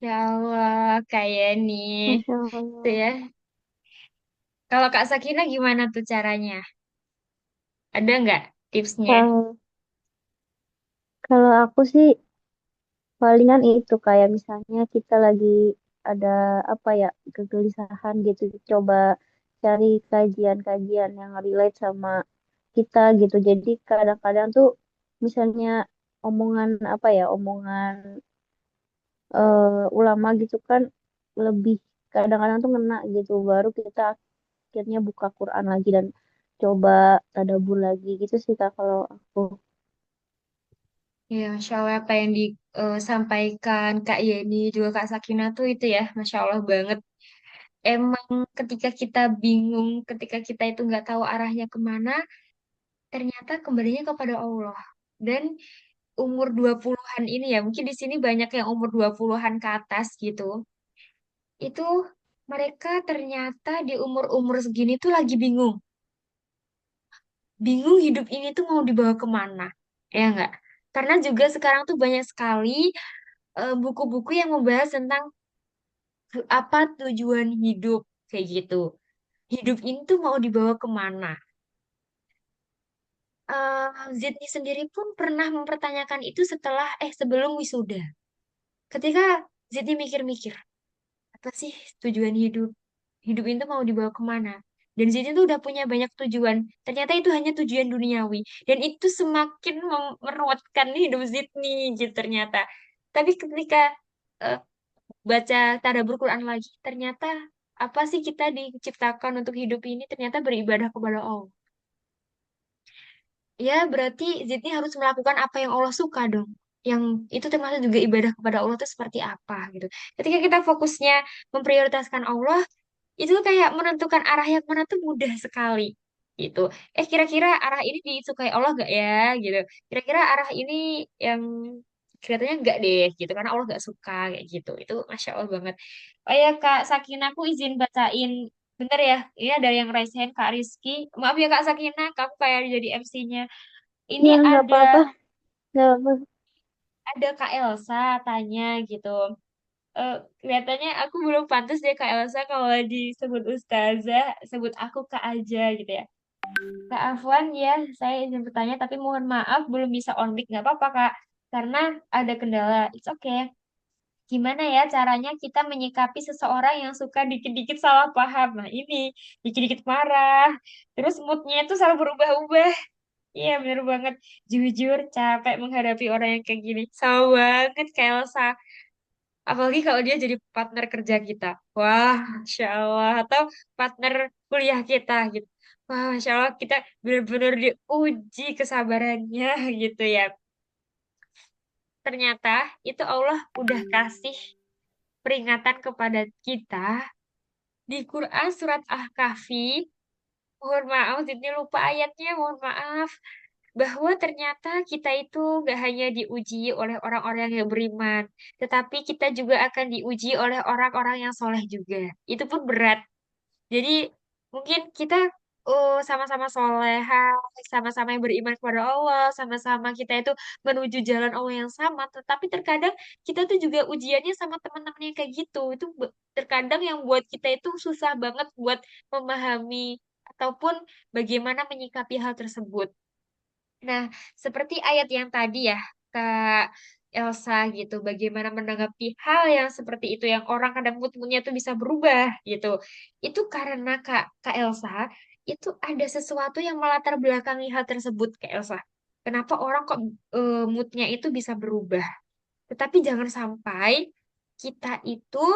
Speaker 2: Ya Allah, kayak nih.
Speaker 1: Masya
Speaker 2: Tuh
Speaker 1: Allah.
Speaker 2: ya. Kalau Kak Sakina gimana tuh caranya? Ada nggak tipsnya?
Speaker 1: Kalau kalau aku sih palingan itu kayak misalnya kita lagi ada apa ya kegelisahan gitu, coba cari kajian-kajian yang relate sama kita gitu. Jadi kadang-kadang tuh misalnya omongan apa ya, omongan ulama gitu kan lebih kadang-kadang tuh ngena gitu. Baru kita akhirnya buka Quran lagi dan coba tadabbur lagi gitu sih Kak kalau aku.
Speaker 2: Ya, Masya Allah apa yang disampaikan Kak Yeni juga Kak Sakina tuh itu ya, Masya Allah banget. Emang ketika kita bingung, ketika kita itu nggak tahu arahnya kemana, ternyata kembalinya kepada Allah. Dan umur 20-an ini ya, mungkin di sini banyak yang umur 20-an ke atas gitu. Itu mereka ternyata di umur-umur segini tuh lagi bingung. Bingung hidup ini tuh mau dibawa kemana. Ya enggak? Karena juga sekarang tuh banyak sekali buku-buku yang membahas tentang apa tujuan hidup kayak gitu. Hidup ini tuh mau dibawa kemana? Zidni sendiri pun pernah mempertanyakan itu sebelum wisuda. Ketika Zidni mikir-mikir, apa sih tujuan hidup? Hidup itu mau dibawa kemana? Dan Zidni tuh udah punya banyak tujuan. Ternyata itu hanya tujuan duniawi. Dan itu semakin meruwetkan hidup Zidni gitu ternyata. Tapi ketika eh, baca tadabbur Quran lagi, ternyata apa sih kita diciptakan untuk hidup ini? Ternyata beribadah kepada Allah. Ya, berarti Zidni harus melakukan apa yang Allah suka dong. Yang itu termasuk juga ibadah kepada Allah itu seperti apa gitu. Ketika kita fokusnya memprioritaskan Allah, itu kayak menentukan arah yang mana tuh mudah sekali gitu. Kira-kira arah ini disukai Allah gak ya gitu. Kira-kira arah ini yang kelihatannya enggak deh gitu karena Allah gak suka kayak gitu. Itu Masya Allah banget. Oh ya Kak Sakina, aku izin bacain bentar ya. Ini ada yang raise hand Kak Rizky. Maaf ya Kak Sakina, kamu kayak jadi MC-nya. Ini
Speaker 1: Ya, nggak
Speaker 2: ada
Speaker 1: apa-apa. Nggak apa.
Speaker 2: Kak Elsa tanya gitu. Kelihatannya aku belum pantas deh Kak Elsa kalau disebut ustazah, sebut aku Kak aja gitu ya. Kak Afwan ya, saya izin bertanya tapi mohon maaf belum bisa on mic. Nggak apa-apa Kak, karena ada kendala. It's okay. Gimana ya caranya kita menyikapi seseorang yang suka dikit-dikit salah paham? Nah ini, dikit-dikit marah, terus moodnya itu selalu berubah-ubah. Iya bener banget. Jujur capek menghadapi orang yang kayak gini. Sama banget Kak Elsa. Apalagi kalau dia jadi partner kerja kita. Wah, Masya Allah. Atau partner kuliah kita gitu. Wah, Masya Allah kita benar-benar diuji kesabarannya gitu ya. Ternyata itu Allah udah kasih peringatan kepada kita di Quran surat Al-Kahfi. Mohon maaf, ini lupa ayatnya, mohon maaf. Bahwa ternyata kita itu gak hanya diuji oleh orang-orang yang beriman, tetapi kita juga akan diuji oleh orang-orang yang soleh juga. Itu pun berat. Jadi mungkin kita sama-sama soleha, sama-sama yang beriman kepada Allah, sama-sama kita itu menuju jalan Allah yang sama. Tetapi terkadang kita tuh juga ujiannya sama teman-teman yang kayak gitu. Itu terkadang yang buat kita itu susah banget buat memahami ataupun bagaimana menyikapi hal tersebut. Nah, seperti ayat yang tadi ya, Kak Elsa gitu, bagaimana menanggapi hal yang seperti itu, yang orang kadang mood-moodnya tuh bisa berubah gitu. Itu karena Kak Elsa, itu ada sesuatu yang melatar belakangi hal tersebut, Kak Elsa. Kenapa orang kok moodnya itu bisa berubah? Tetapi jangan sampai kita itu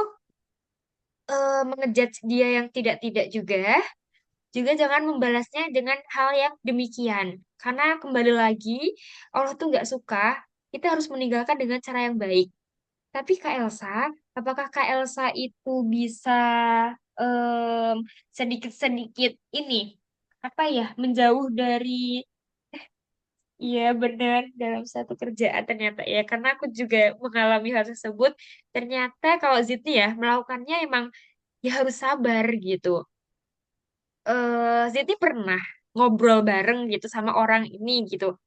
Speaker 2: mengejudge dia yang tidak-tidak juga jangan membalasnya dengan hal yang demikian. Karena kembali lagi, Allah tuh nggak suka, kita harus meninggalkan dengan cara yang baik. Tapi Kak Elsa, apakah Kak Elsa itu bisa em, sedikit-sedikit ini, apa ya, menjauh dari, iya benar, dalam satu kerjaan ternyata ya. Karena aku juga mengalami hal tersebut, ternyata kalau Zidni ya, melakukannya emang ya harus sabar gitu. Siti pernah ngobrol bareng gitu sama orang ini gitu.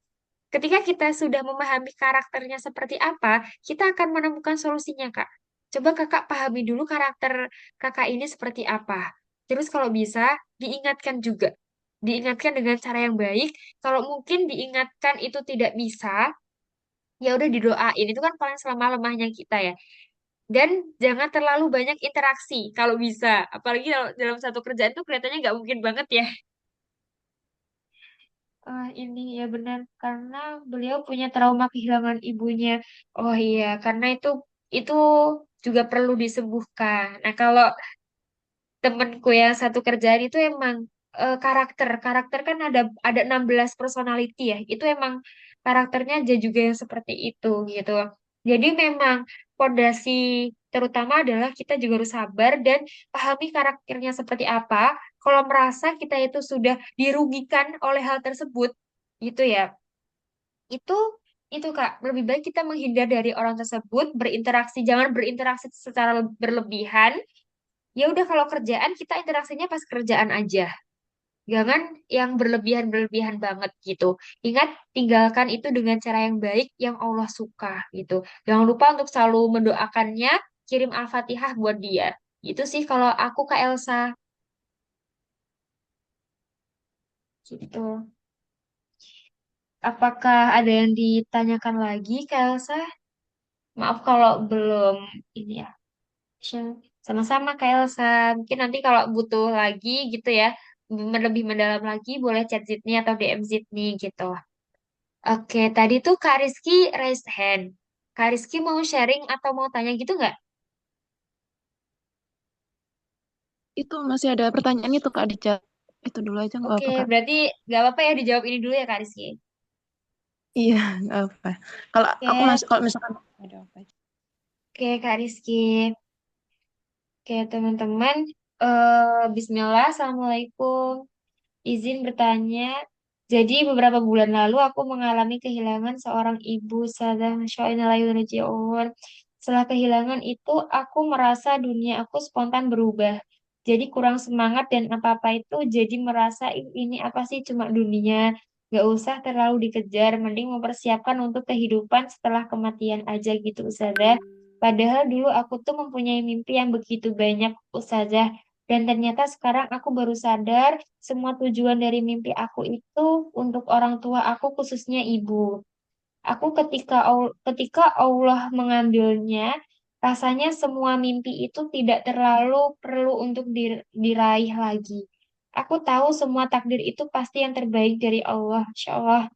Speaker 2: Ketika kita sudah memahami karakternya seperti apa, kita akan menemukan solusinya, Kak. Coba Kakak pahami dulu karakter Kakak ini seperti apa. Terus kalau bisa, diingatkan juga. Diingatkan dengan cara yang baik. Kalau mungkin diingatkan itu tidak bisa, ya udah didoain. Itu kan paling selama-lemahnya kita ya. Dan jangan terlalu banyak interaksi kalau bisa. Apalagi kalau dalam satu kerjaan tuh kelihatannya nggak mungkin banget ya. Ini ya benar karena beliau punya trauma kehilangan ibunya. Oh iya, karena itu juga perlu disembuhkan. Nah, kalau temenku yang satu kerjaan itu emang karakter kan ada 16 personality ya. Itu emang karakternya aja juga yang seperti itu gitu. Jadi memang fondasi terutama adalah kita juga harus sabar dan pahami karakternya seperti apa. Kalau merasa kita itu sudah dirugikan oleh hal tersebut, gitu ya. Itu itu Kak, lebih baik kita menghindar dari orang tersebut, jangan berinteraksi secara berlebihan. Ya udah kalau kerjaan kita interaksinya pas kerjaan aja. Jangan yang berlebihan-berlebihan banget gitu. Ingat, tinggalkan itu dengan cara yang baik yang Allah suka gitu. Jangan lupa untuk selalu mendoakannya, kirim Al-Fatihah buat dia. Gitu sih kalau aku Kak Elsa gitu. Apakah ada yang ditanyakan lagi Kak Elsa? Maaf kalau belum ini ya. Sama-sama Kak Elsa. Mungkin nanti kalau butuh lagi gitu ya, lebih mendalam lagi boleh chat Zidni atau DM Zidni gitu. Oke, tadi tuh Kak Rizky raise hand. Kak Rizky mau sharing atau mau tanya gitu nggak?
Speaker 4: Itu masih ada pertanyaan itu Kak di chat. Itu dulu aja nggak
Speaker 2: Oke,
Speaker 4: apa-apa Kak.
Speaker 2: berarti nggak apa-apa ya dijawab ini dulu ya Kak Rizky.
Speaker 4: Iya, nggak apa. Kalau aku
Speaker 2: Oke,
Speaker 4: masih kalau misalkan ada apa aja.
Speaker 2: oke Kak Rizky. Oke teman-teman. Bismillah, Assalamualaikum. Izin bertanya. Jadi beberapa bulan lalu aku mengalami kehilangan seorang ibu, Sadah Masya Allah. Setelah kehilangan itu, aku merasa dunia aku spontan berubah. Jadi kurang semangat dan apa-apa itu jadi merasa, "Ih, ini apa sih cuma dunia. Gak usah terlalu dikejar, mending mempersiapkan untuk kehidupan setelah kematian aja gitu, Ustazah." Padahal dulu aku tuh mempunyai mimpi yang begitu banyak, Ustazah. Dan ternyata sekarang aku baru sadar semua tujuan dari mimpi aku itu untuk orang tua aku, khususnya ibu. Aku ketika Allah mengambilnya, rasanya semua mimpi itu tidak terlalu perlu untuk diraih lagi. Aku tahu semua takdir itu pasti yang terbaik dari Allah, Insya Allah.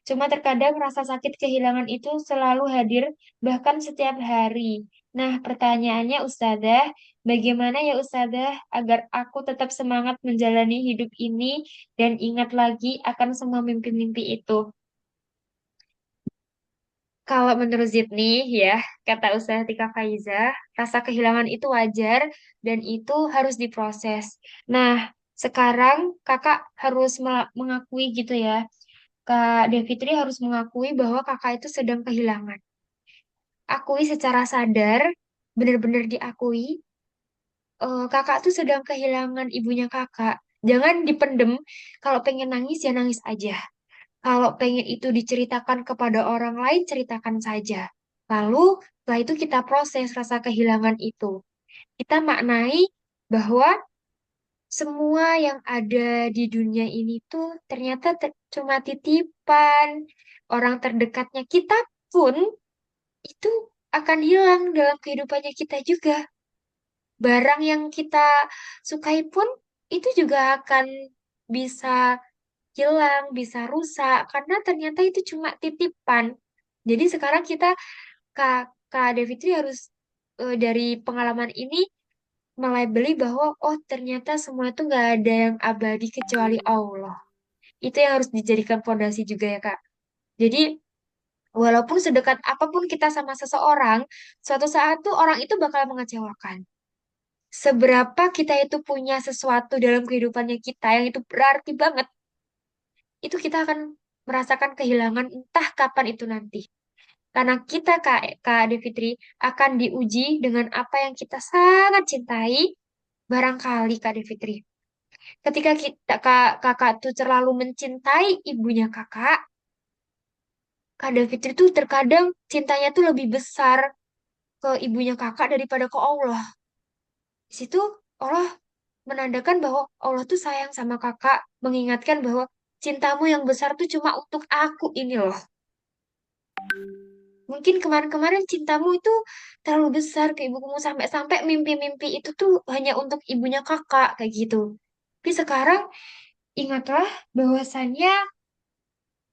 Speaker 2: Cuma terkadang rasa sakit kehilangan itu selalu hadir, bahkan setiap hari. Nah, pertanyaannya Ustazah, bagaimana ya Ustazah agar aku tetap semangat menjalani hidup ini dan ingat lagi akan semua mimpi-mimpi itu? Kalau menurut Zidni, ya, kata Ustazah Tika Faiza, rasa kehilangan itu wajar dan itu harus diproses. Nah, sekarang kakak harus mengakui gitu ya, Kak Devitri harus mengakui bahwa kakak itu sedang kehilangan. Akui secara sadar, benar-benar diakui, kakak tuh sedang kehilangan ibunya kakak. Jangan dipendem, kalau pengen nangis ya nangis aja. Kalau pengen itu diceritakan kepada orang lain, ceritakan saja. Lalu setelah itu kita proses rasa kehilangan itu. Kita maknai bahwa semua yang ada di dunia ini tuh ternyata cuma titipan. Orang terdekatnya kita pun itu akan hilang dalam kehidupannya kita juga. Barang yang kita sukai pun itu juga akan bisa hilang, bisa rusak, karena ternyata itu cuma titipan. Jadi sekarang kita, Kak Devitri harus dari pengalaman ini melabeli bahwa, oh ternyata semua itu nggak ada yang abadi kecuali Allah. Itu yang harus dijadikan fondasi juga ya, Kak. Jadi, walaupun sedekat apapun kita sama seseorang, suatu saat tuh orang itu bakal mengecewakan. Seberapa kita itu punya sesuatu dalam kehidupannya kita yang itu berarti banget, itu kita akan merasakan kehilangan entah kapan itu nanti. Karena kita, Kak Devitri, akan diuji dengan apa yang kita sangat cintai, barangkali Kak Devitri. Ketika kakak tuh terlalu mencintai ibunya kakak, Kak Devitri tuh terkadang cintanya tuh lebih besar ke ibunya kakak daripada ke Allah. Di situ Allah menandakan bahwa Allah tuh sayang sama kakak, mengingatkan bahwa cintamu yang besar tuh cuma untuk aku ini loh. Mungkin kemarin-kemarin cintamu itu terlalu besar ke ibumu sampai-sampai mimpi-mimpi itu tuh hanya untuk ibunya kakak kayak gitu. Tapi sekarang ingatlah bahwasannya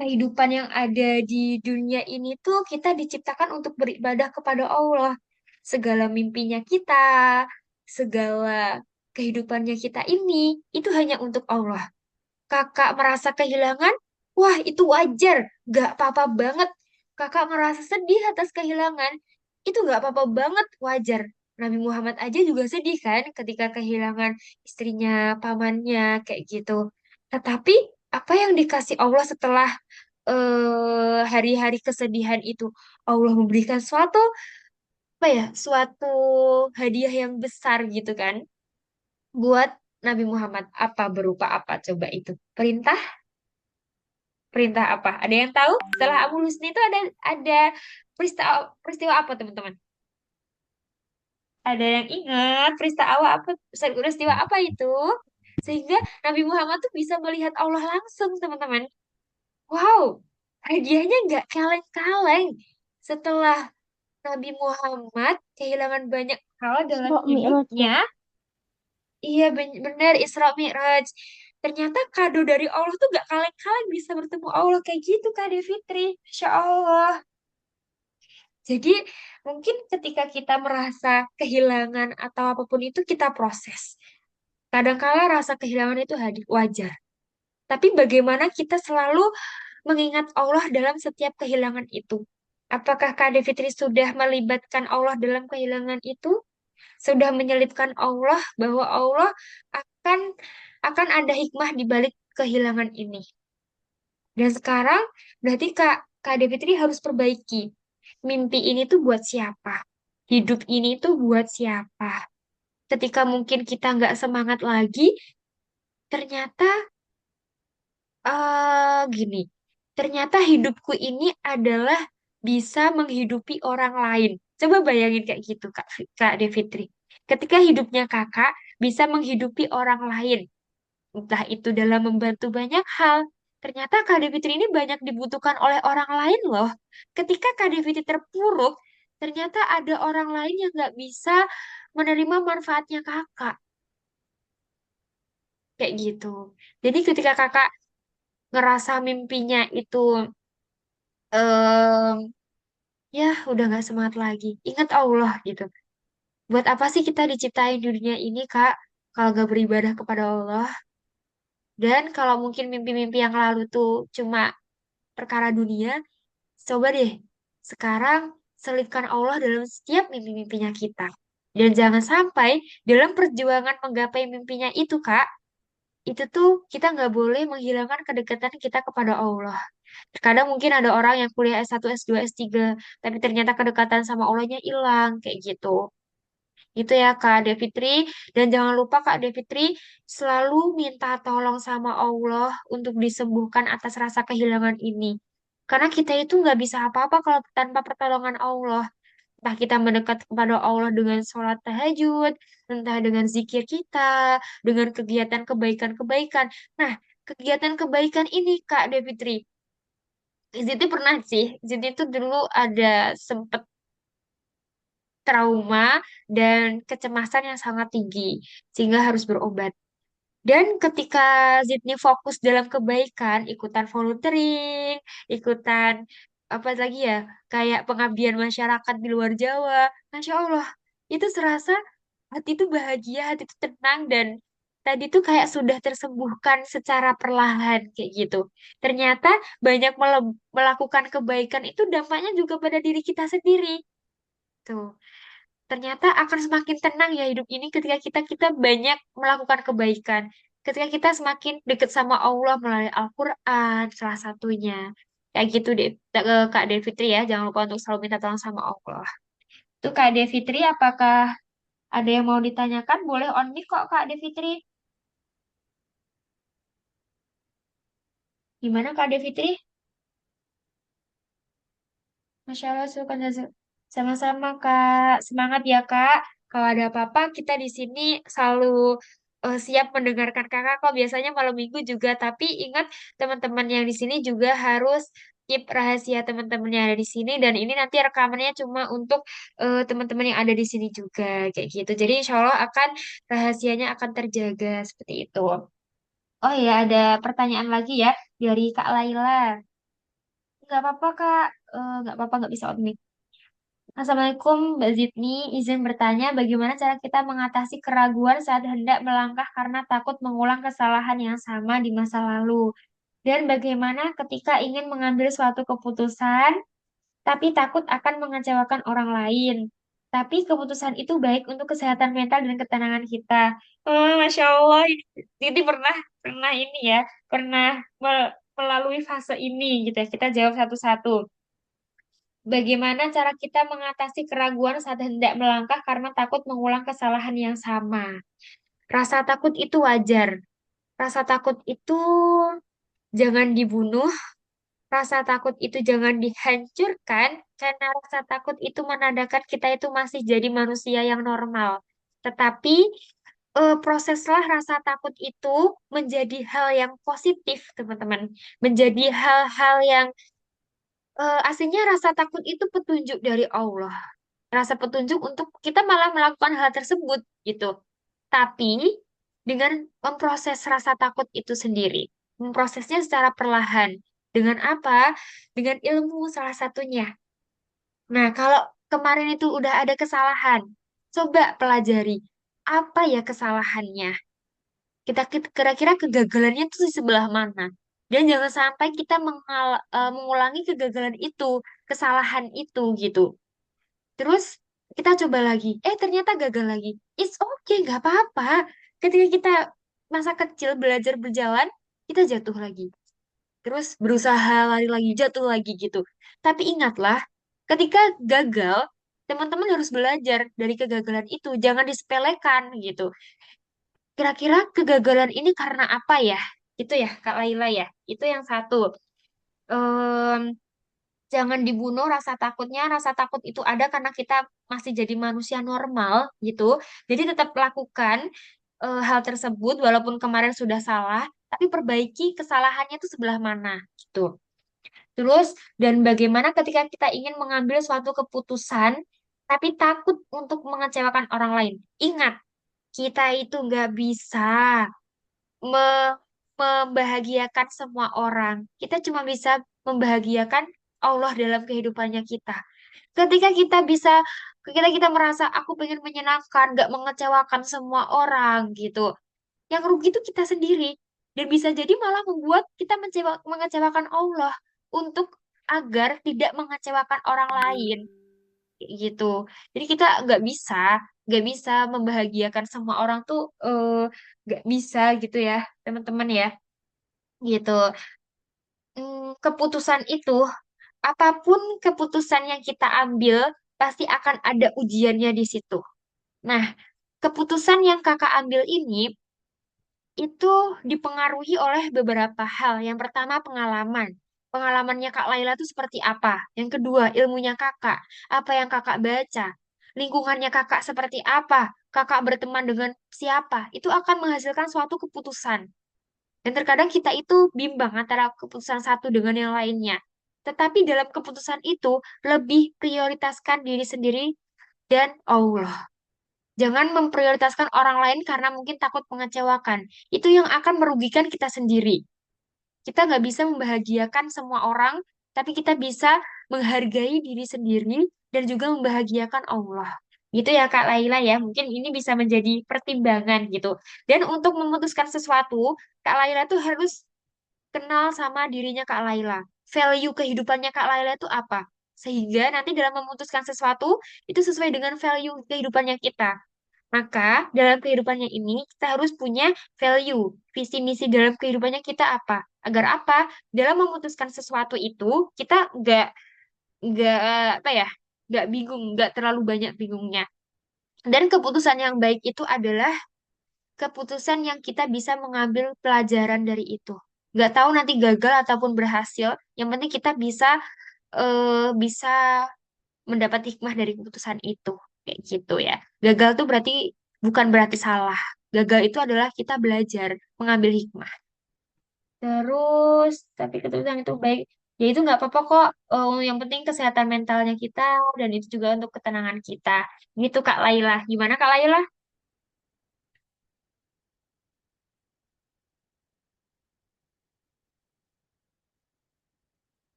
Speaker 2: kehidupan yang ada di dunia ini tuh kita diciptakan untuk beribadah kepada Allah. Segala mimpinya kita, segala kehidupannya kita ini, itu hanya untuk Allah. Kakak merasa kehilangan, wah itu wajar, gak apa-apa banget. Kakak merasa sedih atas kehilangan, itu gak apa-apa banget, wajar. Nabi Muhammad aja juga sedih kan ketika kehilangan istrinya, pamannya, kayak gitu. Tetapi apa yang dikasih Allah setelah hari-hari kesedihan itu? Allah memberikan apa ya, suatu hadiah yang besar gitu kan buat Nabi Muhammad. Apa berupa apa coba itu? Perintah? Perintah apa? Ada yang tahu? Setelah Abu Husni itu ada peristiwa peristiwa apa teman-teman? Ada yang ingat peristiwa apa itu? Sehingga Nabi Muhammad tuh bisa melihat Allah langsung, teman-teman. Wow, hadiahnya nggak kaleng-kaleng. Setelah Nabi Muhammad kehilangan banyak hal dalam
Speaker 1: Isra Mi'raj
Speaker 2: hidupnya,
Speaker 1: ya.
Speaker 2: iya benar Isra Mi'raj. Ternyata kado dari Allah tuh gak kaleng-kaleng bisa bertemu Allah kayak gitu Kak Devitri. Masya Allah. Jadi mungkin ketika kita merasa kehilangan atau apapun itu kita proses. Kadangkala rasa kehilangan itu hadir, wajar. Tapi bagaimana kita selalu mengingat Allah dalam setiap kehilangan itu? Apakah Kak Devitri sudah melibatkan Allah dalam kehilangan itu? Sudah menyelipkan Allah bahwa Allah akan akan ada hikmah di balik kehilangan ini. Dan sekarang berarti Kak Devitri harus perbaiki. Mimpi ini tuh buat siapa? Hidup ini tuh buat siapa? Ketika mungkin kita nggak semangat lagi, ternyata gini, ternyata hidupku ini adalah bisa menghidupi orang lain. Coba bayangin kayak gitu, Kak Devitri. Ketika hidupnya kakak bisa menghidupi orang lain, entah itu dalam membantu banyak hal. Ternyata Kak Devitri ini banyak dibutuhkan oleh orang lain loh. Ketika Kak Devitri terpuruk, ternyata ada orang lain yang nggak bisa menerima manfaatnya kakak. Kayak gitu. Jadi ketika kakak ngerasa mimpinya itu em, ya udah nggak semangat lagi. Ingat Allah gitu. Buat apa sih kita diciptain di dunia ini, Kak? Kalau gak beribadah kepada Allah. Dan kalau mungkin mimpi-mimpi yang lalu tuh cuma perkara dunia, coba deh sekarang selipkan Allah dalam setiap mimpi-mimpinya kita. Dan jangan sampai dalam perjuangan menggapai mimpinya itu, Kak, itu tuh kita nggak boleh menghilangkan kedekatan kita kepada Allah. Terkadang mungkin ada orang yang kuliah S1, S2, S3, tapi ternyata kedekatan sama Allahnya hilang, kayak gitu. Itu ya Kak Devitri. Dan jangan lupa Kak Devitri selalu minta tolong sama Allah untuk disembuhkan atas rasa kehilangan ini. Karena kita itu nggak bisa apa-apa kalau tanpa pertolongan Allah. Entah kita mendekat kepada Allah dengan sholat tahajud, entah dengan zikir kita, dengan kegiatan kebaikan-kebaikan. Nah, kegiatan kebaikan ini Kak Devitri, Ziti pernah sih, Ziti itu dulu ada sempet trauma dan kecemasan yang sangat tinggi, sehingga harus berobat. Dan ketika Zidni fokus dalam kebaikan, ikutan volunteering, ikutan apa lagi ya, kayak pengabdian masyarakat di luar Jawa, Masya Allah, itu serasa hati itu bahagia, hati itu tenang, dan tadi tuh kayak sudah tersembuhkan secara perlahan, kayak gitu. Ternyata banyak melakukan kebaikan itu dampaknya juga pada diri kita sendiri. Tuh ternyata akan semakin tenang ya hidup ini ketika kita banyak melakukan kebaikan. Ketika kita semakin dekat sama Allah melalui Al-Quran, salah satunya. Kayak gitu deh, Kak Devitri ya. Jangan lupa untuk selalu minta tolong sama Allah. Itu Kak Devitri, apakah ada yang mau ditanyakan? Boleh on mic kok Kak Devitri. Gimana Kak Devitri? Masya Allah, sama-sama Kak. Semangat ya Kak. Kalau ada apa-apa, kita di sini selalu siap mendengarkan Kakak kok. Biasanya malam minggu juga. Tapi ingat teman-teman yang di sini juga harus keep rahasia teman-teman yang ada di sini. Dan ini nanti rekamannya cuma untuk teman-teman yang ada di sini juga. Kayak gitu. Jadi insya Allah akan rahasianya akan terjaga seperti itu. Oh ya, ada pertanyaan lagi ya dari Kak Laila. Nggak apa-apa Kak. Nggak apa-apa, nggak bisa on mic. Assalamualaikum, Mbak Zidni. Izin bertanya, bagaimana cara kita mengatasi keraguan saat hendak melangkah karena takut mengulang kesalahan yang sama di masa lalu? Dan bagaimana ketika ingin mengambil suatu keputusan, tapi takut akan mengecewakan orang lain? Tapi keputusan itu baik untuk kesehatan mental dan ketenangan kita. Oh, Masya Allah, Zidni pernah ini ya, pernah melalui fase ini gitu ya. Kita jawab satu-satu. Bagaimana cara kita mengatasi keraguan saat hendak melangkah karena takut mengulang kesalahan yang sama? Rasa takut itu wajar. Rasa takut itu jangan dibunuh. Rasa takut itu jangan dihancurkan. Karena rasa takut itu menandakan kita itu masih jadi manusia yang normal. Tetapi proseslah rasa takut itu menjadi hal yang positif, teman-teman. Menjadi hal-hal yang aslinya rasa takut itu petunjuk dari Allah. Rasa petunjuk untuk kita malah melakukan hal tersebut gitu. Tapi dengan memproses rasa takut itu sendiri, memprosesnya secara perlahan. Dengan apa? Dengan ilmu salah satunya. Nah, kalau kemarin itu udah ada kesalahan, coba pelajari apa ya kesalahannya. Kira-kira kegagalannya itu di sebelah mana? Dan jangan sampai kita mengulangi kegagalan itu, kesalahan itu gitu. Terus kita coba lagi, ternyata gagal lagi. It's okay, nggak apa-apa. Ketika kita masa kecil belajar berjalan, kita jatuh lagi. Terus berusaha lari lagi, jatuh lagi gitu. Tapi ingatlah, ketika gagal, teman-teman harus belajar dari kegagalan itu. Jangan disepelekan gitu. Kira-kira kegagalan ini karena apa ya? Itu ya, Kak Laila ya. Itu yang satu. Em, jangan dibunuh rasa takutnya. Rasa takut itu ada karena kita masih jadi manusia normal gitu. Jadi tetap lakukan hal tersebut walaupun kemarin sudah salah, tapi perbaiki kesalahannya itu sebelah mana gitu. Terus, dan bagaimana ketika kita ingin mengambil suatu keputusan, tapi takut untuk mengecewakan orang lain. Ingat, kita itu nggak bisa me- membahagiakan semua orang. Kita cuma bisa membahagiakan Allah dalam kehidupannya kita. Ketika kita merasa aku pengen menyenangkan, nggak mengecewakan semua orang gitu. Yang rugi itu kita sendiri. Dan bisa jadi malah membuat kita mengecewakan Allah untuk agar tidak mengecewakan orang lain. Kayak gitu. Jadi kita nggak bisa membahagiakan semua orang tuh nggak bisa gitu ya, teman-teman ya. Gitu. Keputusan itu, apapun keputusan yang kita ambil, pasti akan ada ujiannya di situ. Nah, keputusan yang kakak ambil ini itu dipengaruhi oleh beberapa hal. Yang pertama, pengalaman. Pengalamannya Kak Laila itu seperti apa? Yang kedua, ilmunya kakak. Apa yang kakak baca? Lingkungannya kakak seperti apa? Kakak berteman dengan siapa? Itu akan menghasilkan suatu keputusan. Dan terkadang kita itu bimbang antara keputusan satu dengan yang lainnya. Tetapi dalam keputusan itu lebih prioritaskan diri sendiri dan Allah. Jangan memprioritaskan orang lain karena mungkin takut mengecewakan. Itu yang akan merugikan kita sendiri. Kita nggak bisa membahagiakan semua orang, tapi kita bisa menghargai diri sendiri dan juga membahagiakan Allah. Gitu ya Kak Laila ya. Mungkin ini bisa menjadi pertimbangan gitu. Dan untuk memutuskan sesuatu, Kak Laila tuh harus kenal sama dirinya Kak Laila. Value kehidupannya Kak Laila itu apa? Sehingga nanti dalam memutuskan sesuatu, itu sesuai dengan value kehidupannya kita. Maka dalam kehidupannya ini kita harus punya value, visi misi dalam kehidupannya kita apa? Agar apa? Dalam memutuskan sesuatu itu kita nggak apa ya, nggak bingung, nggak terlalu banyak bingungnya. Dan keputusan yang baik itu adalah keputusan yang kita bisa mengambil pelajaran dari itu. Nggak tahu nanti gagal ataupun berhasil, yang penting kita bisa mendapat hikmah dari keputusan itu. Kayak gitu ya. Gagal tuh bukan berarti salah. Gagal itu adalah kita belajar mengambil hikmah. Terus, tapi keputusan itu baik. Ya itu nggak apa-apa kok. Yang penting kesehatan mentalnya kita dan itu juga untuk ketenangan kita. Gitu Kak Laila. Gimana Kak Laila?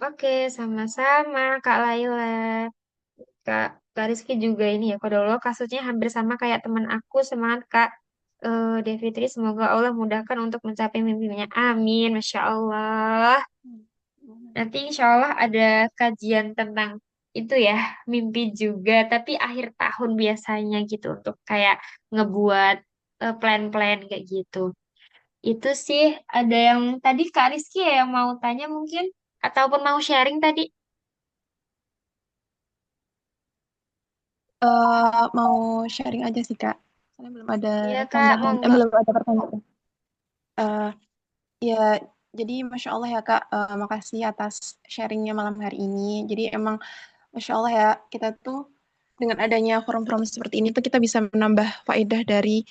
Speaker 2: Oke, sama-sama Kak Laila. Kak Rizky juga ini ya. Kalau Allah kasusnya hampir sama kayak teman aku. Semangat Kak Devitri. Semoga Allah mudahkan untuk mencapai mimpinya. Amin. Masya Allah. Nanti insya Allah ada kajian tentang itu ya. Mimpi juga. Tapi akhir tahun biasanya gitu. Untuk kayak ngebuat plan-plan kayak gitu. Itu sih ada yang tadi Kak Rizky ya yang mau tanya mungkin. Ataupun mau sharing tadi.
Speaker 4: Mau sharing aja sih Kak. Soalnya belum ada
Speaker 2: Iya Kak,
Speaker 4: tambahan,
Speaker 2: monggo.
Speaker 4: belum ada pertanyaan. Eh, ya, jadi Masya Allah ya Kak, makasih atas sharingnya malam hari ini. Jadi emang Masya Allah ya, kita tuh dengan adanya forum-forum seperti ini tuh kita bisa menambah faedah dari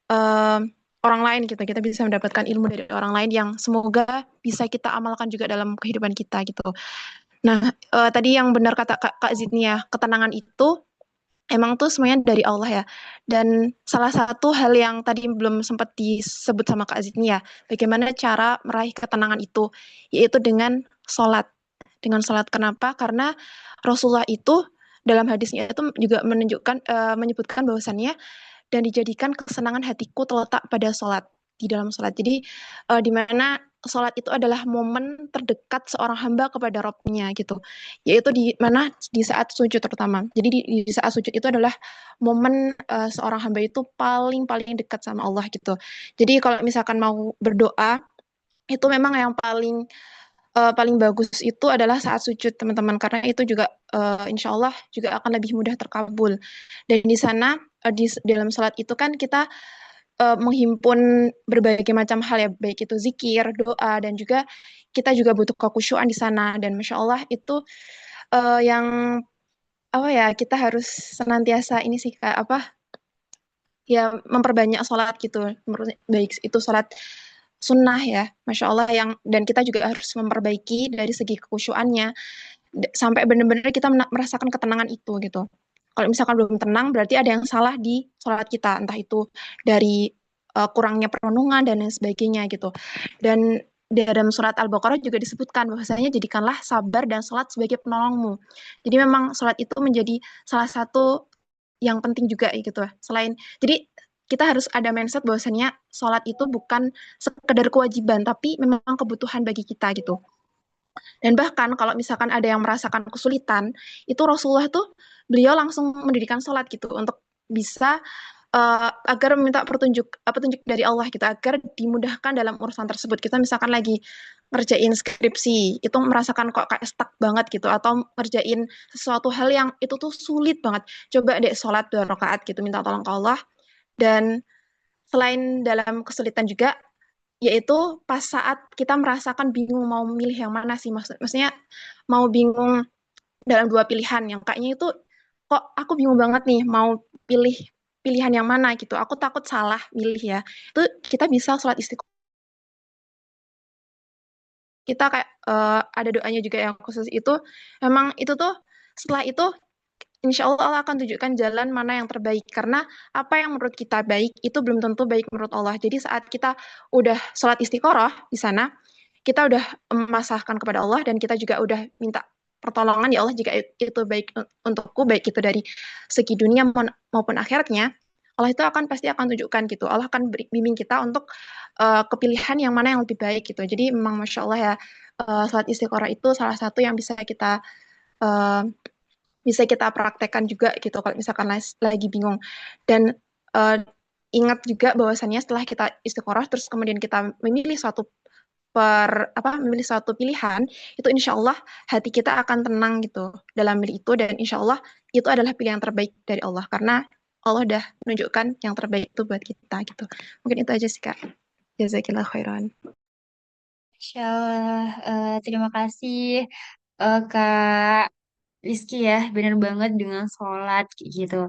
Speaker 4: eh, orang lain gitu. Kita bisa mendapatkan ilmu dari orang lain yang semoga bisa kita amalkan juga dalam kehidupan kita gitu. Nah, tadi yang benar kata Kak Zidnia, ketenangan itu emang tuh semuanya dari Allah ya. Dan salah satu hal yang tadi belum sempat disebut sama Kak Zidni ya, bagaimana cara meraih ketenangan itu, yaitu dengan sholat. Dengan sholat, kenapa? Karena Rasulullah itu dalam hadisnya itu juga menyebutkan bahwasannya dan dijadikan kesenangan hatiku terletak pada sholat, di dalam sholat. Jadi di mana sholat itu adalah momen terdekat seorang hamba kepada Robnya gitu. Yaitu di mana di saat sujud terutama. Jadi di saat sujud itu adalah momen seorang hamba itu paling dekat sama Allah gitu. Jadi kalau misalkan mau berdoa itu memang yang paling bagus itu adalah saat sujud teman-teman karena itu juga insya Allah juga akan lebih mudah terkabul. Dan di sana di dalam sholat itu kan kita menghimpun berbagai macam hal ya, baik itu zikir, doa, dan juga kita juga butuh kekhusyuan di sana. Dan Masya Allah itu yang apa ya, kita harus senantiasa ini sih Kak, apa ya memperbanyak sholat gitu. Baik itu sholat sunnah ya, Masya Allah yang dan kita juga harus memperbaiki dari segi kekhusyuannya sampai benar-benar kita merasakan ketenangan itu gitu. Kalau misalkan belum tenang, berarti ada yang salah di sholat kita, entah itu dari kurangnya perenungan dan lain sebagainya gitu. Dan di dalam surat Al-Baqarah juga disebutkan bahwasanya jadikanlah sabar dan sholat sebagai penolongmu. Jadi memang sholat itu menjadi salah satu yang penting juga gitu. Jadi kita harus ada mindset bahwasanya sholat itu bukan sekedar kewajiban, tapi memang kebutuhan bagi kita gitu. Dan bahkan kalau misalkan ada yang merasakan kesulitan, itu Rasulullah tuh beliau langsung mendirikan sholat gitu untuk bisa agar meminta petunjuk dari Allah gitu agar dimudahkan dalam urusan tersebut. Kita misalkan lagi ngerjain skripsi, itu merasakan kok kayak stuck banget gitu atau ngerjain sesuatu hal yang itu tuh sulit banget. Coba deh sholat 2 rakaat gitu minta tolong ke Allah. Dan selain dalam kesulitan juga yaitu pas saat kita merasakan bingung mau milih yang mana sih maksudnya mau bingung dalam 2 pilihan yang kayaknya itu kok aku bingung banget nih mau pilih pilihan yang mana gitu aku takut salah milih ya itu kita bisa sholat istiqomah kita kayak ada doanya juga yang khusus itu memang itu tuh setelah itu insya Allah Allah akan tunjukkan jalan mana yang terbaik karena apa yang menurut kita baik itu belum tentu baik menurut Allah jadi saat kita udah sholat istiqoroh di sana kita udah memasahkan kepada Allah dan kita juga udah minta pertolongan ya Allah jika itu baik untukku baik itu dari segi dunia maupun akhiratnya Allah itu akan pasti akan tunjukkan gitu Allah akan bimbing kita untuk kepilihan yang mana yang lebih baik gitu jadi memang Masya Allah ya salat istiqoroh itu salah satu yang uh, bisa kita praktekkan juga gitu kalau misalkan lagi bingung dan uh, ingat juga bahwasannya setelah kita istiqoroh terus kemudian kita memilih suatu pilihan itu insya Allah hati kita akan tenang gitu dalam milih itu dan insya Allah itu adalah pilihan terbaik dari Allah karena Allah udah menunjukkan yang terbaik itu buat kita gitu mungkin itu aja sih Kak jazakillah khairan.
Speaker 2: Insya Allah, terima kasih Kak Rizky ya, benar banget dengan sholat kayak gitu.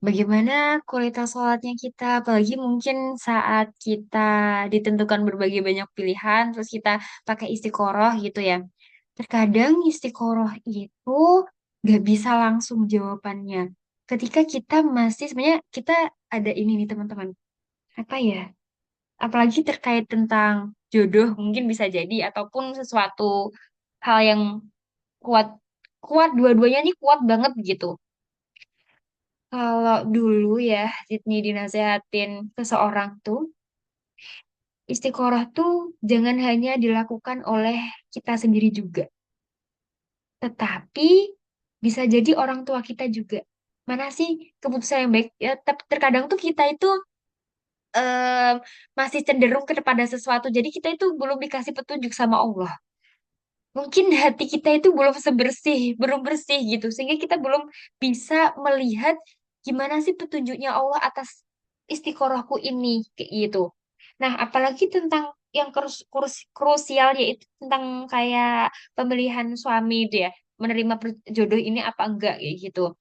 Speaker 2: Bagaimana kualitas sholatnya kita, apalagi mungkin saat kita ditentukan berbagai banyak pilihan, terus kita pakai istiqoroh gitu ya. Terkadang istiqoroh itu gak bisa langsung jawabannya. Ketika kita masih, sebenarnya kita ada ini nih teman-teman, apa ya? Apalagi terkait tentang jodoh mungkin bisa jadi, ataupun sesuatu hal yang kuat, kuat dua-duanya nih kuat banget gitu. Kalau dulu ya, Sydney dinasehatin ke seorang tuh, istiqoroh tuh jangan hanya dilakukan oleh kita sendiri juga, tetapi bisa jadi orang tua kita juga. Mana sih keputusan yang baik? Ya, tapi terkadang tuh kita itu em, masih cenderung kepada sesuatu, jadi kita itu belum dikasih petunjuk sama Allah. Mungkin hati kita itu belum bersih gitu, sehingga kita belum bisa melihat gimana sih petunjuknya Allah atas istiqorohku ini, kayak gitu. Nah, apalagi tentang yang krusial yaitu tentang kayak pemilihan suami itu ya, menerima jodoh ini apa enggak kayak gitu.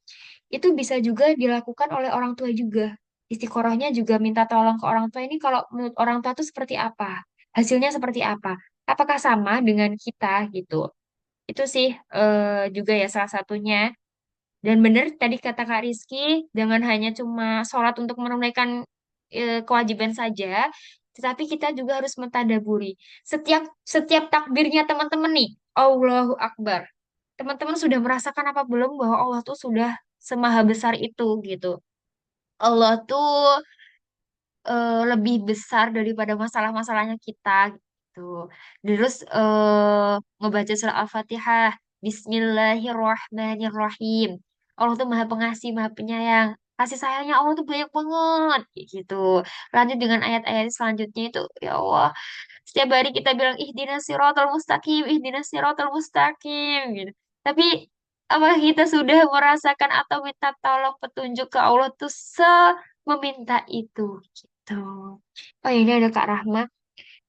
Speaker 2: Itu bisa juga dilakukan oleh orang tua juga. Istiqorohnya juga minta tolong ke orang tua ini kalau menurut orang tua itu seperti apa, hasilnya seperti apa, apakah sama dengan kita gitu. Itu sih juga ya salah satunya. Dan benar tadi kata Kak Rizky, jangan hanya cuma sholat untuk menunaikan kewajiban saja, tetapi kita juga harus mentadaburi. Setiap setiap takbirnya teman-teman nih, Allahu Akbar. Teman-teman sudah merasakan apa belum bahwa Allah tuh sudah semaha besar itu gitu. Allah tuh lebih besar daripada masalah-masalahnya kita. gitu. Terus ngebaca surah Al-Fatihah, Bismillahirrahmanirrahim. Allah tuh Maha Pengasih, Maha Penyayang. Kasih sayangnya Allah tuh banyak banget kayak gitu. Lanjut dengan ayat-ayat selanjutnya itu, ya Allah, setiap hari kita bilang ihdinas siratal mustaqim gitu. Tapi apakah kita sudah merasakan atau minta tolong petunjuk ke Allah tuh meminta itu gitu. Oh ini ada Kak Rahma.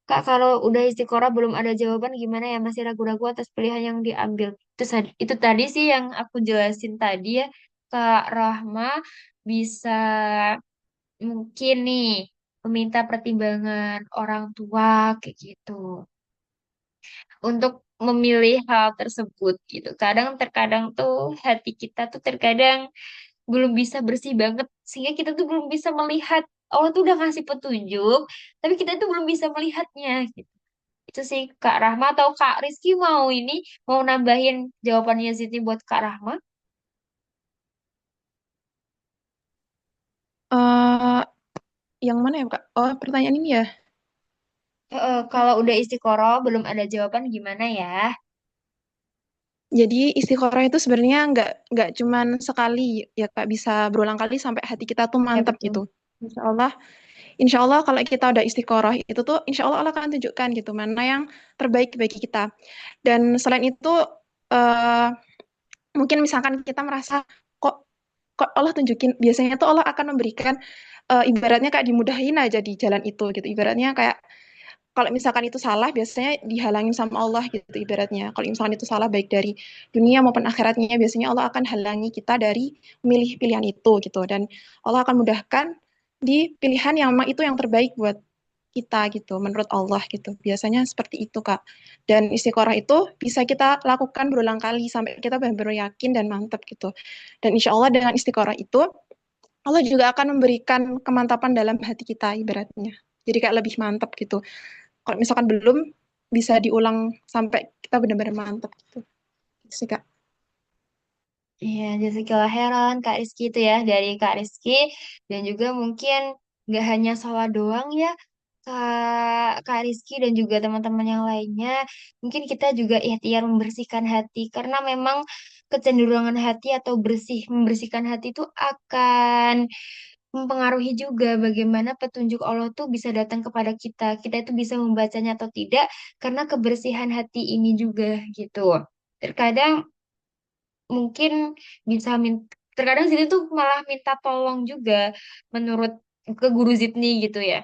Speaker 2: Kak, kalau udah istiqoroh belum ada jawaban gimana ya? Masih ragu-ragu atas pilihan yang diambil. Itu tadi sih yang aku jelasin tadi ya. Kak Rahma bisa mungkin nih meminta pertimbangan orang tua kayak gitu untuk memilih hal tersebut gitu. Terkadang tuh hati kita tuh terkadang belum bisa bersih banget sehingga kita tuh belum bisa melihat Allah tuh udah ngasih petunjuk, tapi kita tuh belum bisa melihatnya gitu. Itu sih Kak Rahma atau Kak Rizky mau nambahin jawabannya Ziti buat Kak Rahma.
Speaker 4: Eh, yang mana ya, Kak? Oh, pertanyaan ini ya.
Speaker 2: Kalau udah istiqoroh belum ada jawaban gimana ya?
Speaker 4: Jadi istiqoroh itu sebenarnya nggak cuman sekali ya Kak, bisa berulang kali sampai hati kita tuh
Speaker 2: Ya
Speaker 4: mantap
Speaker 2: betul.
Speaker 4: gitu. Insya Allah, insya Allah kalau kita udah istiqoroh itu tuh insya Allah Allah akan tunjukkan gitu mana yang terbaik bagi kita. Dan selain itu eh, mungkin misalkan kita merasa kok kok Allah tunjukin, biasanya tuh Allah akan memberikan ibaratnya kayak dimudahin aja di jalan itu gitu. Ibaratnya kayak kalau misalkan itu salah, biasanya dihalangin sama Allah gitu ibaratnya. Kalau misalkan itu salah baik dari dunia maupun akhiratnya, biasanya Allah akan halangi kita dari memilih pilihan itu gitu. Dan Allah akan mudahkan di pilihan yang memang itu yang terbaik buat kita gitu, menurut Allah gitu. Biasanya seperti itu, Kak. Dan istiqoroh itu bisa kita lakukan berulang kali sampai kita benar-benar yakin dan mantap gitu. Dan insya Allah dengan istiqoroh itu, Allah juga akan memberikan kemantapan dalam hati kita ibaratnya. Jadi kayak lebih mantap gitu. Kalau misalkan belum, bisa diulang sampai kita benar-benar mantap gitu. Gitu sih, Kak.
Speaker 2: Iya, jazakallah heran Kak Rizky itu ya dari Kak Rizky dan juga mungkin nggak hanya sholat doang ya Kak Rizky dan juga teman-teman yang lainnya. Mungkin kita juga ikhtiar membersihkan hati karena memang kecenderungan hati atau membersihkan hati itu akan mempengaruhi juga bagaimana petunjuk Allah tuh bisa datang kepada kita. Kita itu bisa membacanya atau tidak karena kebersihan hati ini juga gitu. Terkadang mungkin terkadang Zidni tuh malah minta tolong juga menurut ke guru Zidni gitu ya.